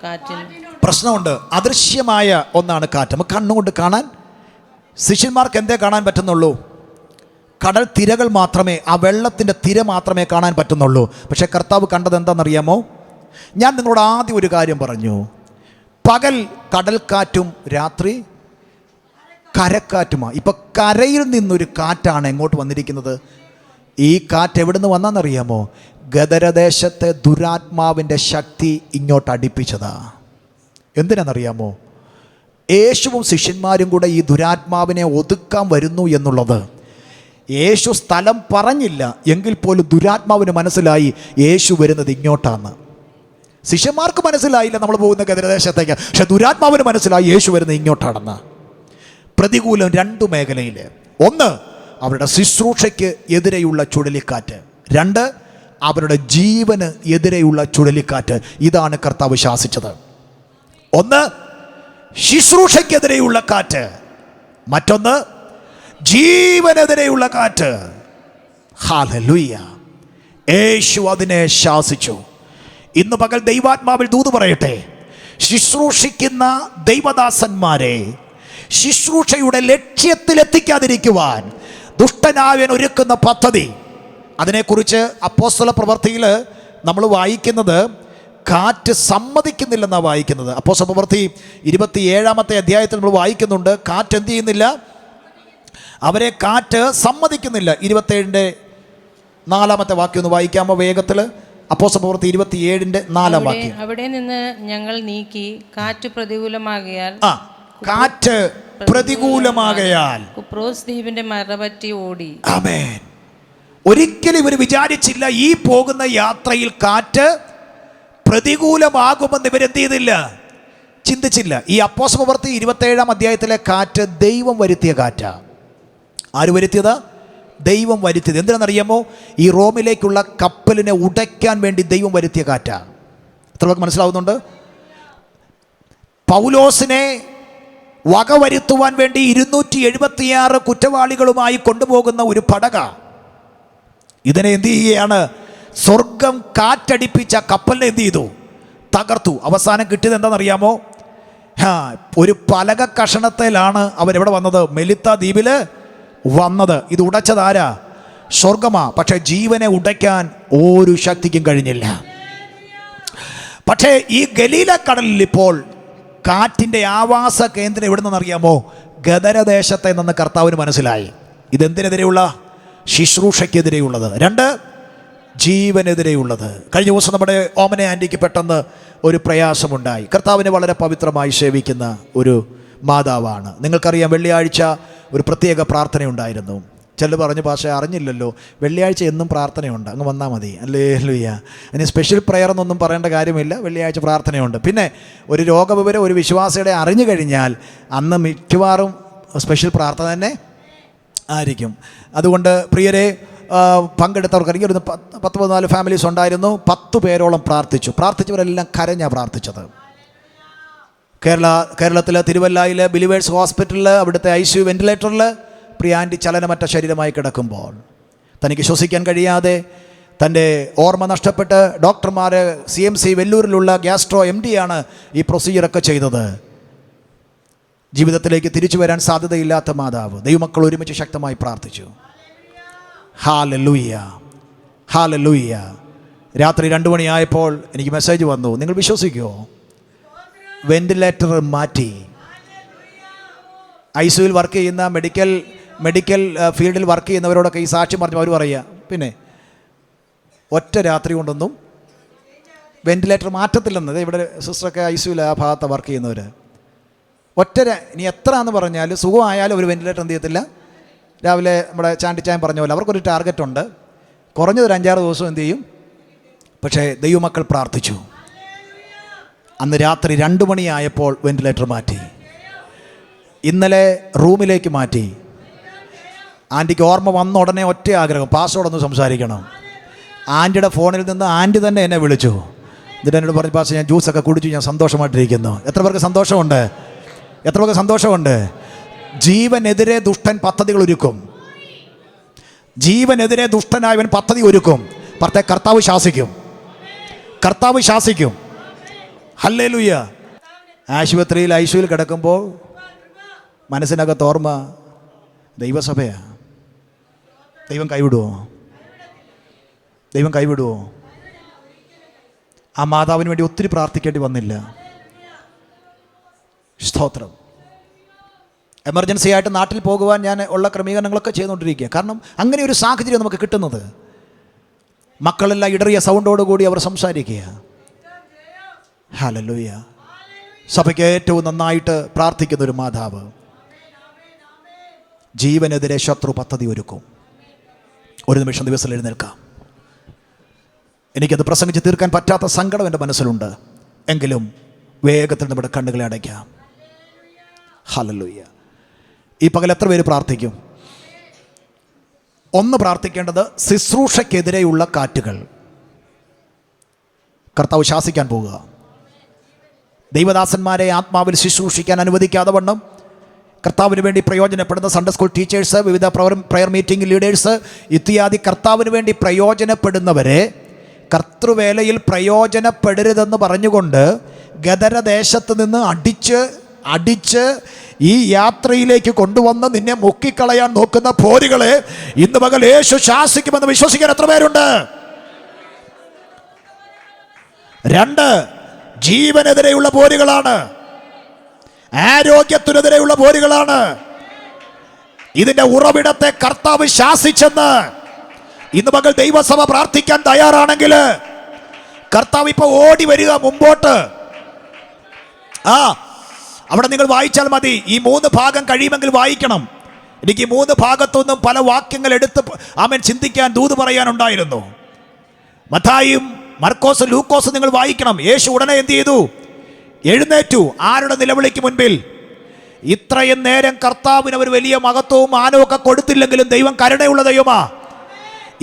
കാറ്റിന്. പ്രശ്നമുണ്ട്, അദൃശ്യമായ ഒന്നാണ് കാറ്റ്. നമുക്ക് കണ്ണുകൊണ്ട് കാണാൻ, ശിഷ്യന്മാർക്ക് എന്തേ കാണാൻ പറ്റുന്നുള്ളൂ? കടൽ തിരകൾ മാത്രമേ, ആ വെള്ളത്തിൻ്റെ തിര മാത്രമേ കാണാൻ പറ്റുന്നുള്ളൂ. പക്ഷേ കർത്താവ് കണ്ടത് എന്താണെന്നറിയാമോ? ഞാൻ നിങ്ങളോട് ആദ്യം ഒരു കാര്യം പറഞ്ഞു, പകൽ കടൽക്കാറ്റും രാത്രി കരക്കാറ്റുമാണ്. ഇപ്പം കരയിൽ നിന്നൊരു കാറ്റാണ് എങ്ങോട്ട് വന്നിരിക്കുന്നത്. ഈ കാറ്റ് എവിടെ നിന്ന് വന്നാന്നറിയാമോ? ഗദരദേശത്തെ ദുരാത്മാവിൻ്റെ ശക്തി ഇങ്ങോട്ട് അടുപ്പിച്ചതാ. എന്തിനാണെന്നറിയാമോ? യേശുവും ശിഷ്യന്മാരും കൂടെ ഈ ദുരാത്മാവിനെ ഒതുക്കാൻ വരുന്നു എന്നുള്ളത് യേശു സ്ഥലം പറഞ്ഞില്ല എങ്കിൽ പോലും ദുരാത്മാവിന് മനസ്സിലായി യേശു വരുന്നത് ഇങ്ങോട്ടാണ്. ശിഷ്യന്മാർക്ക് മനസ്സിലായില്ല നമ്മൾ പോകുന്ന ഗദരദേശത്തേക്ക്, പക്ഷെ ദുരാത്മാവിന് മനസ്സിലായി യേശു വരുന്നത് ഇങ്ങോട്ടാണെന്ന്. പ്രതികൂലം രണ്ടു മേഖലയിൽ. ഒന്ന്, അവരുടെ ശുശ്രൂഷയ്ക്ക് എതിരെയുള്ള ചുഴലിക്കാറ്റ്. രണ്ട്, അവരുടെ ജീവന് എതിരെയുള്ള ചുഴലിക്കാറ്റ്. ഇതാണ് കർത്താവ് ശാസിച്ചത്. ഒന്ന്, ശുശ്രൂഷയ്ക്കെതിരെയുള്ള കാറ്റ്. മറ്റൊന്ന്, ജീവനെതിരെയുള്ള കാറ്റ്. ഹല്ലേലൂയ. യേശു അതിനെ ശാസിച്ചു. ഇന്ന് പകൽ ദൈവാത്മാവിൽ ദൂത് പറയട്ടെ, ശുശ്രൂഷിക്കുന്ന ദൈവദാസന്മാരെ ശുശ്രൂഷയുടെ ലക്ഷ്യത്തിലെത്തിക്കാതിരിക്കുവാൻ ദുഷ്ടനായവൻ ഒരുക്കുന്ന പദ്ധതി, അതിനെക്കുറിച്ച് അപ്പോസ്തല പ്രവൃത്തിയിൽ നമ്മൾ വായിക്കുന്നത് കാറ്റ് സമ്മതിക്കുന്നില്ലെന്നാണ് വായിക്കുന്നത്. അപ്പോസ്തല പ്രവൃത്തി 27-ാമത്തെ അധ്യായത്തിൽ നമ്മൾ വായിക്കുന്നുണ്ട്, കാറ്റ് എന്ത് ചെയ്യുന്നില്ല, അവരെ കാറ്റ് സമ്മതിക്കുന്നില്ല. 27-ന്റെ 4-ാമത്തെ വാക്യം ഒന്ന് വായിക്കാമോ വേഗത്തിൽ? അപ്പോസ്തല പ്രവൃത്തി 27-ന്റെ 4-ാം വാക്യം. അവിടെ നിന്ന് ഞങ്ങൾ നീക്കി കാറ്റ് പ്രതികൂലമാകയാൽ. കാറ്റ് പ്രതികൂലമാകയാൽ കുപ്രോസ് ദ്വീപിന്റെ മറപറ്റി ഓടി. ആമേൻ. ഒരിക്കലും ഇവർ വിചാരിച്ചില്ല ഈ പോകുന്ന യാത്രയിൽ കാറ്റ് പ്രതികൂലമാകുമെന്ന് ഇവരെന്ത് ചെയ്തില്ല, ചിന്തിച്ചില്ല. ഈ അപ്പോസ്തല പ്രവൃത്തി 27-ാം അധ്യായത്തിലെ കാറ്റ് ദൈവം വരുത്തിയ കാറ്റാ. ആര് വരുത്തിയത്? ദൈവം വരുത്തിയത്. എന്തിനാണെന്നറിയാമോ? ഈ റോമിലേക്കുള്ള കപ്പലിനെ ഉടയ്ക്കാൻ വേണ്ടി ദൈവം വരുത്തിയ കാറ്റാ. എത്ര പേർക്ക് മനസ്സിലാവുന്നുണ്ട്? പൗലോസിനെ വകവരുത്തുവാൻ വേണ്ടി 276 കുറ്റവാളികളുമായി കൊണ്ടുപോകുന്ന ഒരു പടക ഇതിനെ എന്ത് ചെയ്യുകയാണ്? സ്വർഗം കാറ്റടിപ്പിച്ച കപ്പലിനെ എന്ത് ചെയ്തു? തകർത്തു. അവസാനം കിട്ടിയത് എന്താണെന്നറിയാമോ? ഒരു പലക കഷണത്തിലാണ് അവരെവിടെ വന്നത്? മെലിത്ത ദ്വീപിൽ വന്നത്. ഇത് ഉടച്ചതാരാ? സ്വർഗമാ. പക്ഷെ ജീവനെ ഉടയ്ക്കാൻ ഒരു ശക്തിക്കും കഴിഞ്ഞില്ല. പക്ഷേ ഈ ഗലീല കടലിൽ ഇപ്പോൾ കാറ്റിൻ്റെ ആവാസ കേന്ദ്രം എവിടെ നിന്നറിയാമോ? ഗദരദേശത്തെ നിന്ന് കർത്താവിന് മനസ്സിലായി. ഇതെന്തിനെതിരെയുള്ള? ശുശ്രൂഷയ്ക്കെതിരെയുള്ളത്. രണ്ട്, ജീവനെതിരെയുള്ളത്. കഴിഞ്ഞ ദിവസം നമ്മുടെ ഓമന ആൻറ്റിക്ക് പെട്ടെന്ന് ഒരു പ്രയാസമുണ്ടായി. കർത്താവിനെ വളരെ പവിത്രമായി സേവിക്കുന്ന ഒരു മാതാവാണ്. നിങ്ങൾക്കറിയാം, വെള്ളിയാഴ്ച ഒരു പ്രത്യേക പ്രാർത്ഥനയുണ്ടായിരുന്നു. ചില പറഞ്ഞു, പക്ഷേ അറിഞ്ഞില്ലല്ലോ, വെള്ളിയാഴ്ച എന്നും പ്രാർത്ഥനയുണ്ട്, അങ്ങ് വന്നാൽ മതി. ഹല്ലേലൂയ. അതിന് സ്പെഷ്യൽ പ്രെയർ എന്നൊന്നും പറയേണ്ട കാര്യമില്ല, വെള്ളിയാഴ്ച പ്രാർത്ഥനയുണ്ട്. പിന്നെ ഒരു രോഗവിവരം ഒരു വിശ്വാസിയുടെ അറിഞ്ഞു കഴിഞ്ഞാൽ അന്ന് മിക്കവാറും സ്പെഷ്യൽ പ്രാർത്ഥന തന്നെ ആയിരിക്കും. അതുകൊണ്ട് പ്രിയരെ, പങ്കെടുത്തവർക്കറിയാം, ഒരു 14 ഫാമിലീസ് ഉണ്ടായിരുന്നു. 10 പേരോളം പ്രാർത്ഥിച്ചവരെല്ലാം കരഞ്ഞാണ് പ്രാർത്ഥിച്ചത്. കേരളത്തിൽ തിരുവല്ലയിലെ ബിലിവേഴ്സ് ഹോസ്പിറ്റലിൽ അവിടുത്തെ ICU വെന്റിലേറ്ററിൽ പ്രിയാൻറ്റി ചലനമറ്റ ശരീരമായി കിടക്കുമ്പോൾ തനിക്ക് ശ്വസിക്കാൻ കഴിയാതെ തൻ്റെ ഓർമ്മ നഷ്ടപ്പെട്ട് ഡോക്ടർമാർ CMC വെല്ലൂരിലുള്ള ഗ്യാസ്ട്രോ MD ആണ് ഈ പ്രൊസീജിയറൊക്കെ ചെയ്തത്. ജീവിതത്തിലേക്ക് തിരിച്ചു വരാൻ സാധ്യതയില്ലാത്ത മാതാവ്. ദൈവമക്കൾ ഒരുമിച്ച് ശക്തമായി പ്രാർത്ഥിച്ചു. Hallelujah, hallelujah. രാത്രി 2 മണിയായപ്പോൾ എനിക്ക് മെസ്സേജ് വന്നു. നിങ്ങൾ വിശ്വസിക്കുമോ? വെന്റിലേറ്റർ മാറ്റി. ICUവിൽ വർക്ക് ചെയ്യുന്ന മെഡിക്കൽ ഫീൽഡിൽ വർക്ക് ചെയ്യുന്നവരോടൊക്കെ ഈ സാക്ഷ്യം പറഞ്ഞു. അവർ പറയുക, പിന്നെ ഒറ്റ രാത്രി കൊണ്ടൊന്നും വെന്റിലേറ്റർ മാറ്റത്തില്ലെന്നത്. ഇവിടെ സിസ്റ്ററൊക്കെ ICUവിൽ ആ ഭാഗത്ത് വർക്ക് ചെയ്യുന്നവർ ഇനി എത്ര എന്ന് പറഞ്ഞാൽ സുഖമായാലും ഒരു വെന്റിലേറ്റർ എന്ത് ചെയ്യത്തില്ല. രാവിലെ നമ്മുടെ ചാണ്ടിച്ചായൻ പറഞ്ഞ പോലെ അവർക്കൊരു ടാർഗറ്റ് ഉണ്ട്. കുറഞ്ഞത് ഒരു 5-6 ദിവസം എന്ത് ചെയ്യും. പക്ഷേ ദൈവമക്കൾ പ്രാർത്ഥിച്ചു. അന്ന് രാത്രി 2 മണിയായപ്പോൾ വെന്റിലേറ്റർ മാറ്റി. ഇന്നലെ റൂമിലേക്ക് മാറ്റി. ആൻറ്റിക്ക് ഓർമ്മ വന്ന ഉടനെ ഒറ്റ ആഗ്രഹം, പാസ്റ്റോടൊന്ന് സംസാരിക്കണം. ആൻറ്റിയുടെ ഫോണിൽ നിന്ന് ആൻറ്റി തന്നെ എന്നെ വിളിച്ചു. എന്നിട്ട് എന്നോട് പറഞ്ഞു, പാസ്റ്റർ ഞാൻ ജ്യൂസൊക്കെ കുടിച്ചു, ഞാൻ സന്തോഷമായിട്ടിരിക്കുന്നു. എത്ര പേർക്ക് സന്തോഷമുണ്ട്? എത്ര പേർക്ക് സന്തോഷമുണ്ട്? ജീവനെതിരെ ദുഷ്ടൻ പദ്ധതികൾ ഒരുക്കും. ജീവനെതിരെ ദുഷ്ടനായവൻ പദ്ധതി ഒരുക്കും. പക്ഷേ കർത്താവ് ശാസിക്കും. കർത്താവ് ശാസിക്കും. ഹല്ലേലൂയ. ആശുപത്രിയിൽ ഐസിയുയിൽ കിടക്കുമ്പോൾ മനസ്സിനകത്ത് ഓർമ്മ, ദൈവസഭയാ. ദൈവം കൈവിടുമോ? ദൈവം കൈവിടുമോ? ആ മാതാവിന് വേണ്ടി ഒത്തിരി പ്രാർത്ഥിക്കേണ്ടി വന്നില്ല. സ്തോത്രം. എമർജൻസി ആയിട്ട് നാട്ടിൽ പോകുവാൻ ഞാൻ ഉള്ള ക്രമീകരണങ്ങളൊക്കെ ചെയ്തുകൊണ്ടിരിക്കുക. കാരണം അങ്ങനെ ഒരു സാഹചര്യം നമുക്ക് കിട്ടുന്നത്. മക്കളെല്ലാം ഇടറിയ സൗണ്ടോടുകൂടി അവർ സംസാരിക്കുക. ഹല്ലേലൂയ. സഭയ്ക്ക് ഏറ്റവും നന്നായിട്ട് പ്രാർത്ഥിക്കുന്നൊരു മാതാവ് ജീവനെതിരെ ശത്രു പദ്ധതി ഒരുക്കും. ഒരു നിമിഷം ദിവസം എഴുന്നേൽക്കാം. എനിക്കത് പ്രസംഗിച്ച് തീർക്കാൻ പറ്റാത്ത സങ്കടം എൻ്റെ മനസ്സിലുണ്ട്. എങ്കിലും വേഗത്തിൽ നമ്മുടെ കണ്ണുകളെ അടയ്ക്കാം. ഹല്ലേലൂയ. ഈ പകൽ എത്ര പേര് പ്രാർത്ഥിക്കും? ഒന്ന് പ്രാർത്ഥിക്കേണ്ടത് ശുശ്രൂഷയ്ക്കെതിരെയുള്ള കാറ്റുകൾ. കർത്താവ് ശാസിക്കാൻ പോകുക. ദൈവദാസന്മാരെ ആത്മാവിൽ ശുശ്രൂഷിക്കാൻ അനുവദിക്കാതെ വണ്ണം കർത്താവിന് വേണ്ടി പ്രയോജനപ്പെടുന്ന സൺഡേ സ്കൂൾ ടീച്ചേഴ്സ്, വിവിധ പ്രയർ മീറ്റിംഗ് ലീഡേഴ്സ് ഇത്യാദി കർത്താവിന് വേണ്ടി പ്രയോജനപ്പെടുന്നവരെ കർത്തൃവേലയിൽ പ്രയോജനപ്പെടരുതെന്ന് പറഞ്ഞുകൊണ്ട് ഗദരദേശത്ത് നിന്ന് അടിച്ച് ഈ യാത്രയിലേക്ക് കൊണ്ടുവന്ന് നിന്നെ മുക്കിക്കളയാൻ നോക്കുന്ന പോരുകളെ ഇന്ന് പകൽ യേശു ശാസിക്കുമെന്ന് വിശ്വസിക്കാൻ എത്ര പേരുണ്ട്? 2, ജീവനെതിരെയുള്ള പോരുകളാണ്. ആരോഗ്യത്തിനെതിരെയുള്ള പോരുകളാണ്. ഇതിന്റെ ഉറവിടത്തെ കർത്താവ് ശാസിച്ചെന്ന് ഇന്ന് പകൽ ദൈവസഭ പ്രാർത്ഥിക്കാൻ തയ്യാറാണെങ്കിൽ കർത്താവ് ഇപ്പൊ ഓടി വരിക മുമ്പോട്ട്. അവിടെ നിങ്ങൾ വായിച്ചാൽ മതി. ഈ 3 ഭാഗം കഴിയുമെങ്കിൽ വായിക്കണം. എനിക്ക് ഈ 3 ഭാഗത്തുനിന്നും പല വാക്യങ്ങൾ എടുത്ത് ആമേൻ ചിന്തിക്കാൻ, ദൂത് പറയാനുണ്ടായിരുന്നു. മത്തായിയും മർക്കോസും ലൂക്കോസും നിങ്ങൾ വായിക്കണം. യേശു ഉടനെ എന്ത് ചെയ്തു? എഴുന്നേറ്റു. ആരുടെ നിലവിളിക്ക് മുൻപിൽ? ഇത്രയും നേരം കർത്താവിന് ഒരു വലിയ മഹത്വവും മാനവും ഒക്കെ കൊടുത്തില്ലെങ്കിലും ദൈവം കരുണയുള്ള ദൈവമാ.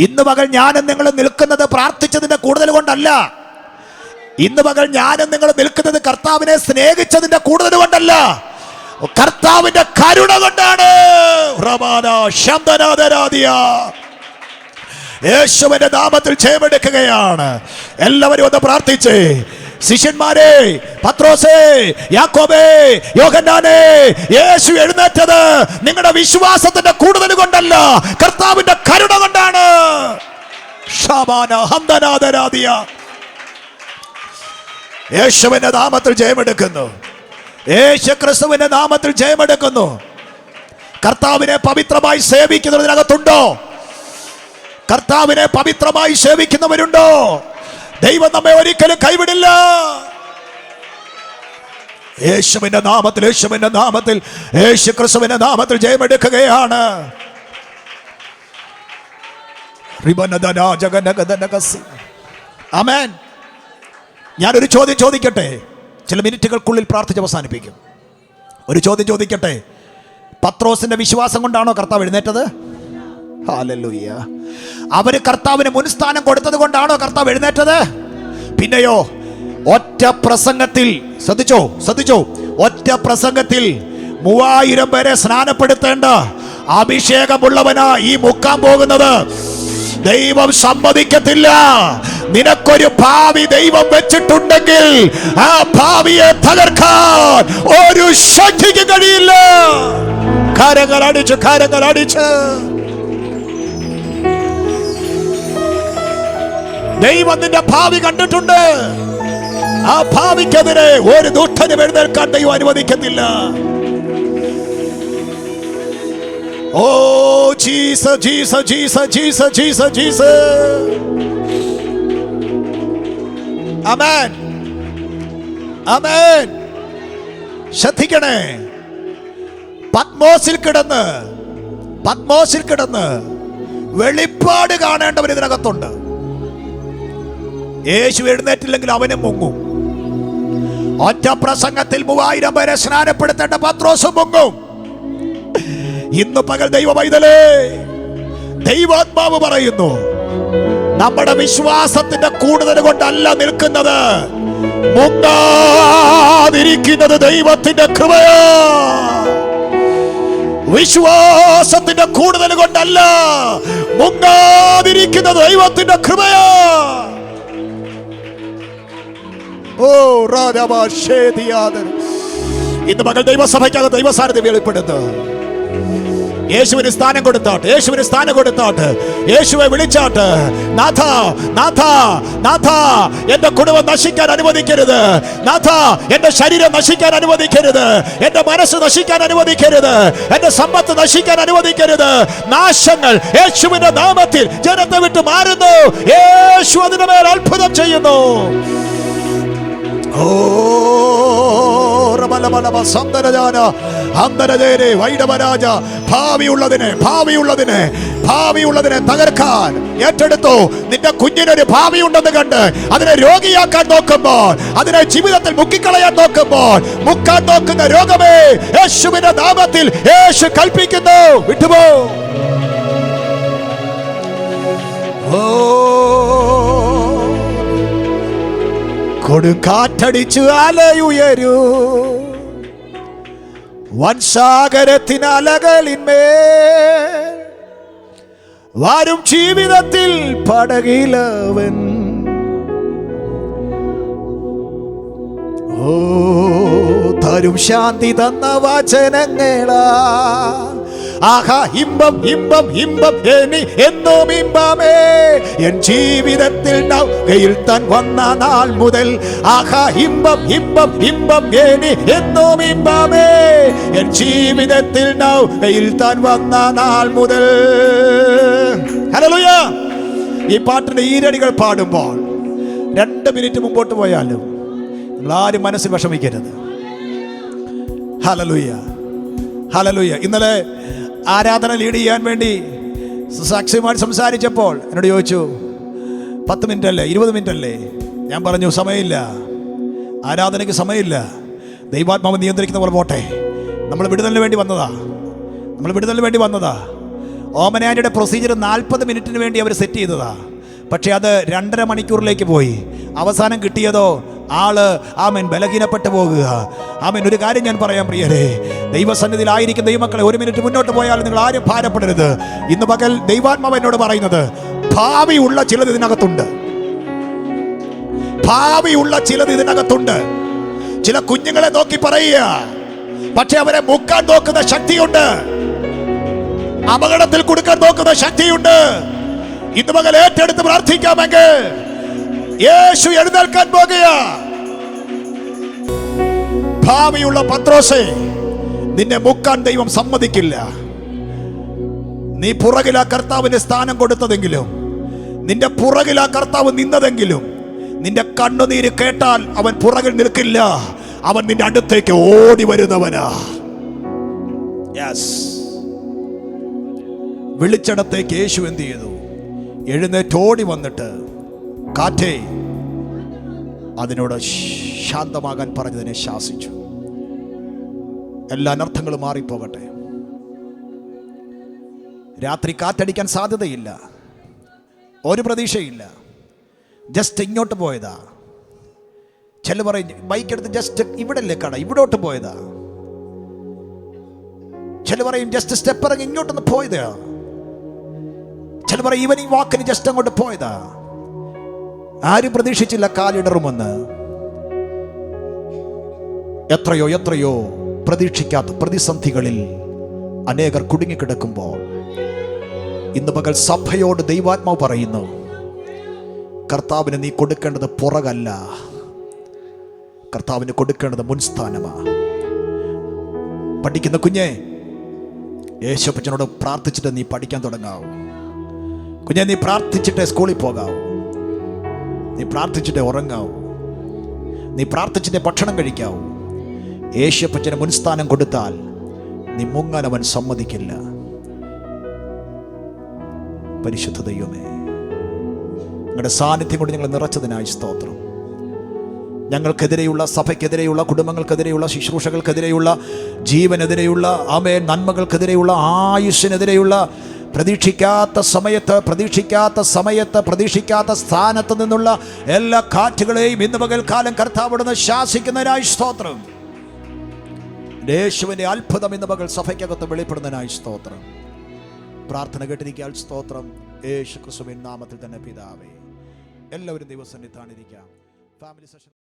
ഇന്ന് പകൽ ഞാനും നിങ്ങൾ നിൽക്കുന്നത് പ്രാർത്ഥിച്ചതിന്റെ കൂടുതൽ കൊണ്ടല്ല. ഇന്ന് പകൽ ഞാനും നിങ്ങൾ നിൽക്കുന്നത് കർത്താവിനെ സ്നേഹിച്ചതിന്റെ കൂടുതൽ കൊണ്ടല്ല, കർത്താവിന്റെ കരുണ കൊണ്ടാണ്. യേശുവിന്റെ നാമത്തിൽ ജയമെടുക്കുകയാണ്. എല്ലാവരും ഒന്ന് പ്രാർത്ഥിച്ചേ. ശിഷ്യന്മാരെ, പത്രോസേ, യാക്കോബേ, യോഹന്നാനേ, യേശു എഴുന്നേറ്റത് നിങ്ങളുടെ വിശ്വാസത്തിന്റെ കൂടുതൽ കൊണ്ടല്ല, കർത്താവിന്റെ കരുണ കൊണ്ടാണ്. യേശുവിന്റെ നാമത്തിൽ ജയമെടുക്കുന്നു. യേശു ക്രിസ്തുവിന്റെ നാമത്തിൽ ജയമെടുക്കുന്നു. കർത്താവിനെ പവിത്രമായി സേവിക്കുന്നതിനകത്തുണ്ടോ? കർത്താവിനെ പവിത്രമായി സേവിക്കുന്നവരുണ്ടോ? ദൈവം നമ്മെ ഒരിക്കലും കൈവിടില്ല. യേശുവിന്റെ നാമത്തിൽ, യേശുവിന്റെ നാമത്തിൽ, യേശു ക്രിസ്തുവിന്റെ നാമത്തിൽ ജയമെടുക്കുകയാണ്. ആമേൻ. ഞാനൊരു ചോദ്യം ചോദിക്കട്ടെ. ചില മിനിറ്റുകൾക്കുള്ളിൽ പ്രാർത്ഥിച്ച് അവസാനിപ്പിക്കും. ഒരു ചോദ്യം ചോദിക്കട്ടെ. പത്രോസിന്റെ വിശ്വാസം കൊണ്ടാണോ കർത്താവ് എഴുന്നേറ്റത്? ഹല്ലേലൂയ. അവര് കർത്താവിന് മുൻസ്ഥാനം കൊടുത്തത് കൊണ്ടാണോ കർത്താവ് എഴുന്നേറ്റത്? പിന്നെയോ ഒറ്റ പ്രസംഗത്തിൽ, ശ്രദ്ധിച്ചോ, ഒറ്റ പ്രസംഗത്തിൽ 3000 പേരെ സ്നാനപ്പെടുത്തേണ്ട അഭിഷേകമുള്ളവനാ ഈ മുക്കാൻ പോകുന്നത്. ദൈവം സമ്മതിക്കത്തില്ല. നിനക്കൊരു ഭാവി ദൈവം വെച്ചിട്ടുണ്ടെങ്കിൽ ആ ഭാവിയെ തകർക്കാൻ ഒരു ശക്തിക്ക് കഴിയില്ല. കരങ്ങളടിച്ച് ദൈവം നിന്റെ ഭാവി കണ്ടിട്ടുണ്ട്. ആ ഭാവിക്കെതിരെ ഒരു ദുഷ്ടനും എഴുന്നേൽക്കാൻ ദൈവം അനുവദിക്കത്തില്ല. Oh Jesus, Jesus, Jesus, Jesus, Jesus, Jesus. ആമേൻ, ആമേൻ. ശ്രദ്ധിക്കണേ, പത്മോസിൽ കിടന്ന് വെളിപ്പാട് കാണേണ്ടവൻ ഇതിനകത്തുണ്ട്. യേശു എഴുന്നേറ്റില്ലെങ്കിൽ അവനും മുങ്ങും. ഒറ്റ പ്രസംഗത്തിൽ 3000 പേരെ സ്നാനപ്പെടുത്തേണ്ട പത്രോസും മുങ്ങും. ഇന്ന് പകൽ ദൈവ പൈതലേ, ദൈവാത്മാവ് പറയുന്നു, നമ്മുടെ വിശ്വാസത്തിന്റെ കൂടുതൽ കൊണ്ടല്ല നിൽക്കുന്നത്, മുങ്ങാതിരിക്കുന്നത് ദൈവത്തിന്റെ കൃപയാ. വിശ്വാസത്തിന്റെ കൂടുതൽ കൊണ്ടല്ല, മുങ്ങാതിരിക്കുന്നത് ദൈവത്തിന്റെ കൃപയാ. ഓ ഇന്ന് മകൾ ദൈവസഭയ്ക്കകത്ത് ദൈവസാന്നിധ്യം വെളിപ്പെടുന്നു. യേശുവിന് സ്ഥാനം കൊടുത്താട്ട്, യേശുവെ വിളിച്ചാട്ട്, നാഥ നാഥ നാഥ, എന്റെ കുടുംബം നശിക്കാൻ അനുവദിക്കരുത്. നാഥ, എന്റെ ശരീരം നശിക്കാൻ അനുവദിക്കരുത്. എന്റെ മനസ്സ് നശിക്കാൻ അനുവദിക്കരുത്. എന്റെ സമ്പത്ത് നശിക്കാൻ അനുവദിക്കരുത്. നാശങ്ങൾ യേശുവിന്റെ നാമത്തിൽ ജനത്തെ വിട്ട് മാറുന്നു. യേശു അതിന്റെ മേൽ അത്ഭുതം ചെയ്യുന്നു. ഭാവിയുള്ളതിനെ തകർക്കാൻ ഏറ്റെടുത്തു. നിന്റെ കുഞ്ഞിനൊരു ഭാവിയുണ്ടെന്ന് കണ്ട് അതിനെ രോഗിയാക്കാൻ നോക്കുമ്പോൾ, അതിനെ ജീവിതത്തിൽ മുക്കിക്കളയാൻ നോക്കുമ്പോൾ, മുക്കാൻ നോക്കുന്ന രോഗമേ യേശുവിന്റെ നാമത്തിൽ യേശു കൽപ്പിക്കുന്നു, വിട്ടുപോ. കൊടുങ്കാറ്റടിച്ചു അലയുയരൂ, വൻസാഗരത്തിനലകളിന്മേൽ വരും ജീവിതത്തിൽ പടകിലവൻ. ഓ തരും ശാന്തി തന്ന വചനങ്ങളാ, ആഹാ ഇമ്പം ഇമ്പം ഇമ്പം എനി എന്നും ഇമ്പമേ എൻ ജീവിതത്തിൽ നൗകയിൽ താൻ വന്ന നാൾ മുതൽ. ആഹാ ഇമ്പം ഇമ്പം ഇമ്പം എനി എന്നും ഇമ്പമേ എൻ ജീവിതത്തിൽ നൗകയിൽ താൻ വന്ന നാൾ മുതൽ. ഹല്ലേലൂയ. ഈ പാട്ടിന്റെ ഈരടികൾ പാടുമ്പോൾ 2 മിനിറ്റ് മുമ്പോട്ട് പോയാലും നിങ്ങളാരും മനസ്സിൽ വിഷമിക്കരുത്. Hallelujah, hallelujah. ഇന്നലെ ആരാധന ലീഡ് ചെയ്യാൻ വേണ്ടി സാക്ഷിയുമായി സംസാരിച്ചപ്പോൾ എന്നോട് ചോദിച്ചു, 10 മിനിറ്റ് അല്ലേ, 20 മിനിറ്റ് അല്ലേ? ഞാൻ പറഞ്ഞു, സമയമില്ല, ആരാധനയ്ക്ക് സമയമില്ല. ദൈവാത്മാവ് നിയന്ത്രിക്കുന്ന പോലെ പോട്ടെ. നമ്മൾ വിടുതലിന് വേണ്ടി വന്നതാ. ഓമനാൻ്റെ പ്രൊസീജിയർ 40 മിനിറ്റിന് വേണ്ടി അവർ സെറ്റ് ചെയ്തതാ. പക്ഷെ അത് 2.5 മണിക്കൂറിലേക്ക് പോയി. അവസാനം കിട്ടിയതോ ആള് ആമേൻ ബലഹീനപ്പെട്ടു പോകുക. ആമേൻ. ഒരു കാര്യം ഞാൻ പറയാം പ്രിയരെ, ദൈവസന്നിധിയിലായിരിക്കും ദൈവമക്കളെ, 1 മിനിറ്റ് മുന്നോട്ട് പോയാൽ നിങ്ങൾ ആരും ഭാരപ്പെടരുത്. ഇന്ന് പകൽ ദൈവാത്മാവ് എന്നോട് പറയുന്നത്, ഭാവിയുള്ള ചിലത് ഇതിനകത്തുണ്ട്. ചില കുഞ്ഞുങ്ങളെ നോക്കി പറയുക, പക്ഷെ അവരെ മുക്കാൻ നോക്കുന്ന ശക്തിയുണ്ട്, അപകടത്തിൽ കൊടുക്കാൻ നോക്കുന്ന ശക്തിയുണ്ട്. ഇന്ന് പകൽ ഏറ്റെടുത്ത് പ്രാർത്ഥിക്കാമെങ്കിൽ യേശു എഴുന്നേൽക്കാൻ പോകുക. ഭാവിയുള്ള പത്രോസേ, നിന്നെ മുക്കാൻ ദൈവം സമ്മതിക്കില്ല. നീ പുറകിലാ കർത്താവിന് സ്ഥാനം കൊടുത്തതെങ്കിലും, നിന്റെ പുറകിലാ കർത്താവ് നിന്നതെങ്കിലും, നിന്റെ കണ്ണുനീര് കേട്ടാൽ അവൻ പുറകിൽ നിൽക്കില്ല. അവൻ നിന്റെ അടുത്തേക്ക് ഓടി വരുന്നവനാ. വിളിച്ചിടത്തേക്ക് യേശു എന്ത് ചെയ്തു? എഴുന്നേറ്റോടി വന്നിട്ട്, കാറ്റേ, അതിനോട് ശാന്തമാകാൻ പറഞ്ഞതിനെ ശാസിച്ചു. എല്ലാ അനർത്ഥങ്ങളും മാറിപ്പോകട്ടെ. രാത്രി കാറ്റടിക്കാൻ സാധ്യതയില്ല, ഒരു പ്രതീക്ഷയില്ല. ജസ്റ്റ് ഇങ്ങോട്ട് പോയതാ. ചില പറയും ബൈക്ക് എടുത്ത് ജസ്റ്റ് ഇവിടല്ലേ കട, ഇവിടോട്ട് പോയതാ. ചില പറയും ജസ്റ്റ് സ്റ്റെപ്പ് ഇറങ്ങി ഇങ്ങോട്ടൊന്ന് പോയതാ. ചില പറയും ഈവനിങ് വാക്കിന് ജസ്റ്റ് അങ്ങോട്ട് പോയതാ. ആരും പ്രതീക്ഷിച്ചില്ല കാലിടറുമെന്ന്. എത്രയോ പ്രതീക്ഷിക്കാത്ത പ്രതിസന്ധികളിൽ അനേകർ കുടുങ്ങിക്കിടക്കുമ്പോൾ ഇന്ന് പകൽ സഭയോട് ദൈവാത്മാവ് പറയുന്നു, കർത്താവിന് നീ കൊടുക്കേണ്ടത് പുറകല്ല, കർത്താവിന് കൊടുക്കേണ്ടത് മുൻസ്ഥാനമാ. പഠിക്കുന്ന കുഞ്ഞെ, യേശുപ്പച്ചനോട് പ്രാർത്ഥിച്ചിട്ട് നീ പഠിക്കാൻ തുടങ്ങാവൂ. കുഞ്ഞെ, നീ പ്രാർത്ഥിച്ചിട്ടേ സ്കൂളിൽ പോകാവൂ. നീ പ്രാർത്ഥിച്ചിട്ടേ ഉറങ്ങാവൂ. നീ പ്രാർത്ഥിച്ചിട്ടേ ഭക്ഷണം കഴിക്കാവൂ. യേശുപ്പച്ചന് മുൻസ്ഥാനം കൊടുത്താൽ നീ മുങ്ങാൻ അവൻ സമ്മതിക്കില്ല. പരിശുദ്ധ ദൈവമേ, നിങ്ങളുടെ സാന്നിധ്യം കൊണ്ട് ഞങ്ങൾ നിറച്ചതിനായി സ്തോത്രം. ഞങ്ങൾക്കെതിരെയുള്ള, സഭയ്ക്കെതിരെയുള്ള, കുടുംബങ്ങൾക്കെതിരെയുള്ള, ശുശ്രൂഷകൾക്കെതിരെയുള്ള, ജീവനെതിരെയുള്ള, ആമേൻ, നന്മകൾക്കെതിരെയുള്ള, ആയുസ്സിനെതിരെയുള്ള പ്രതീക്ഷിക്കാത്ത സമയത്ത് പ്രതീക്ഷിക്കാത്ത സ്ഥാനത്ത് നിന്നുള്ള എല്ലാ കാറ്റുകളെയും ഇന്ന് പകൽക്കാലം കർത്താവിടുന്ന് ശാസിക്കുന്നതിനായി സ്തോത്രം. യേശുവിൻ്റെ അത്ഭുതം ഇന്ന് പകൽ സഭയ്ക്കകത്ത് വെളിപ്പെടുന്നതിനായി സ്തോത്രം. പ്രാർത്ഥന കേട്ടിരിക്കാൻ സ്തോത്രം. യേശു ക്രിസ്തുവിൻ നാമത്തിൽ തന്നെ പിതാവേ. എല്ലാവരും ദൈവസന്നിധാനം ഇരിക്കാം. Family session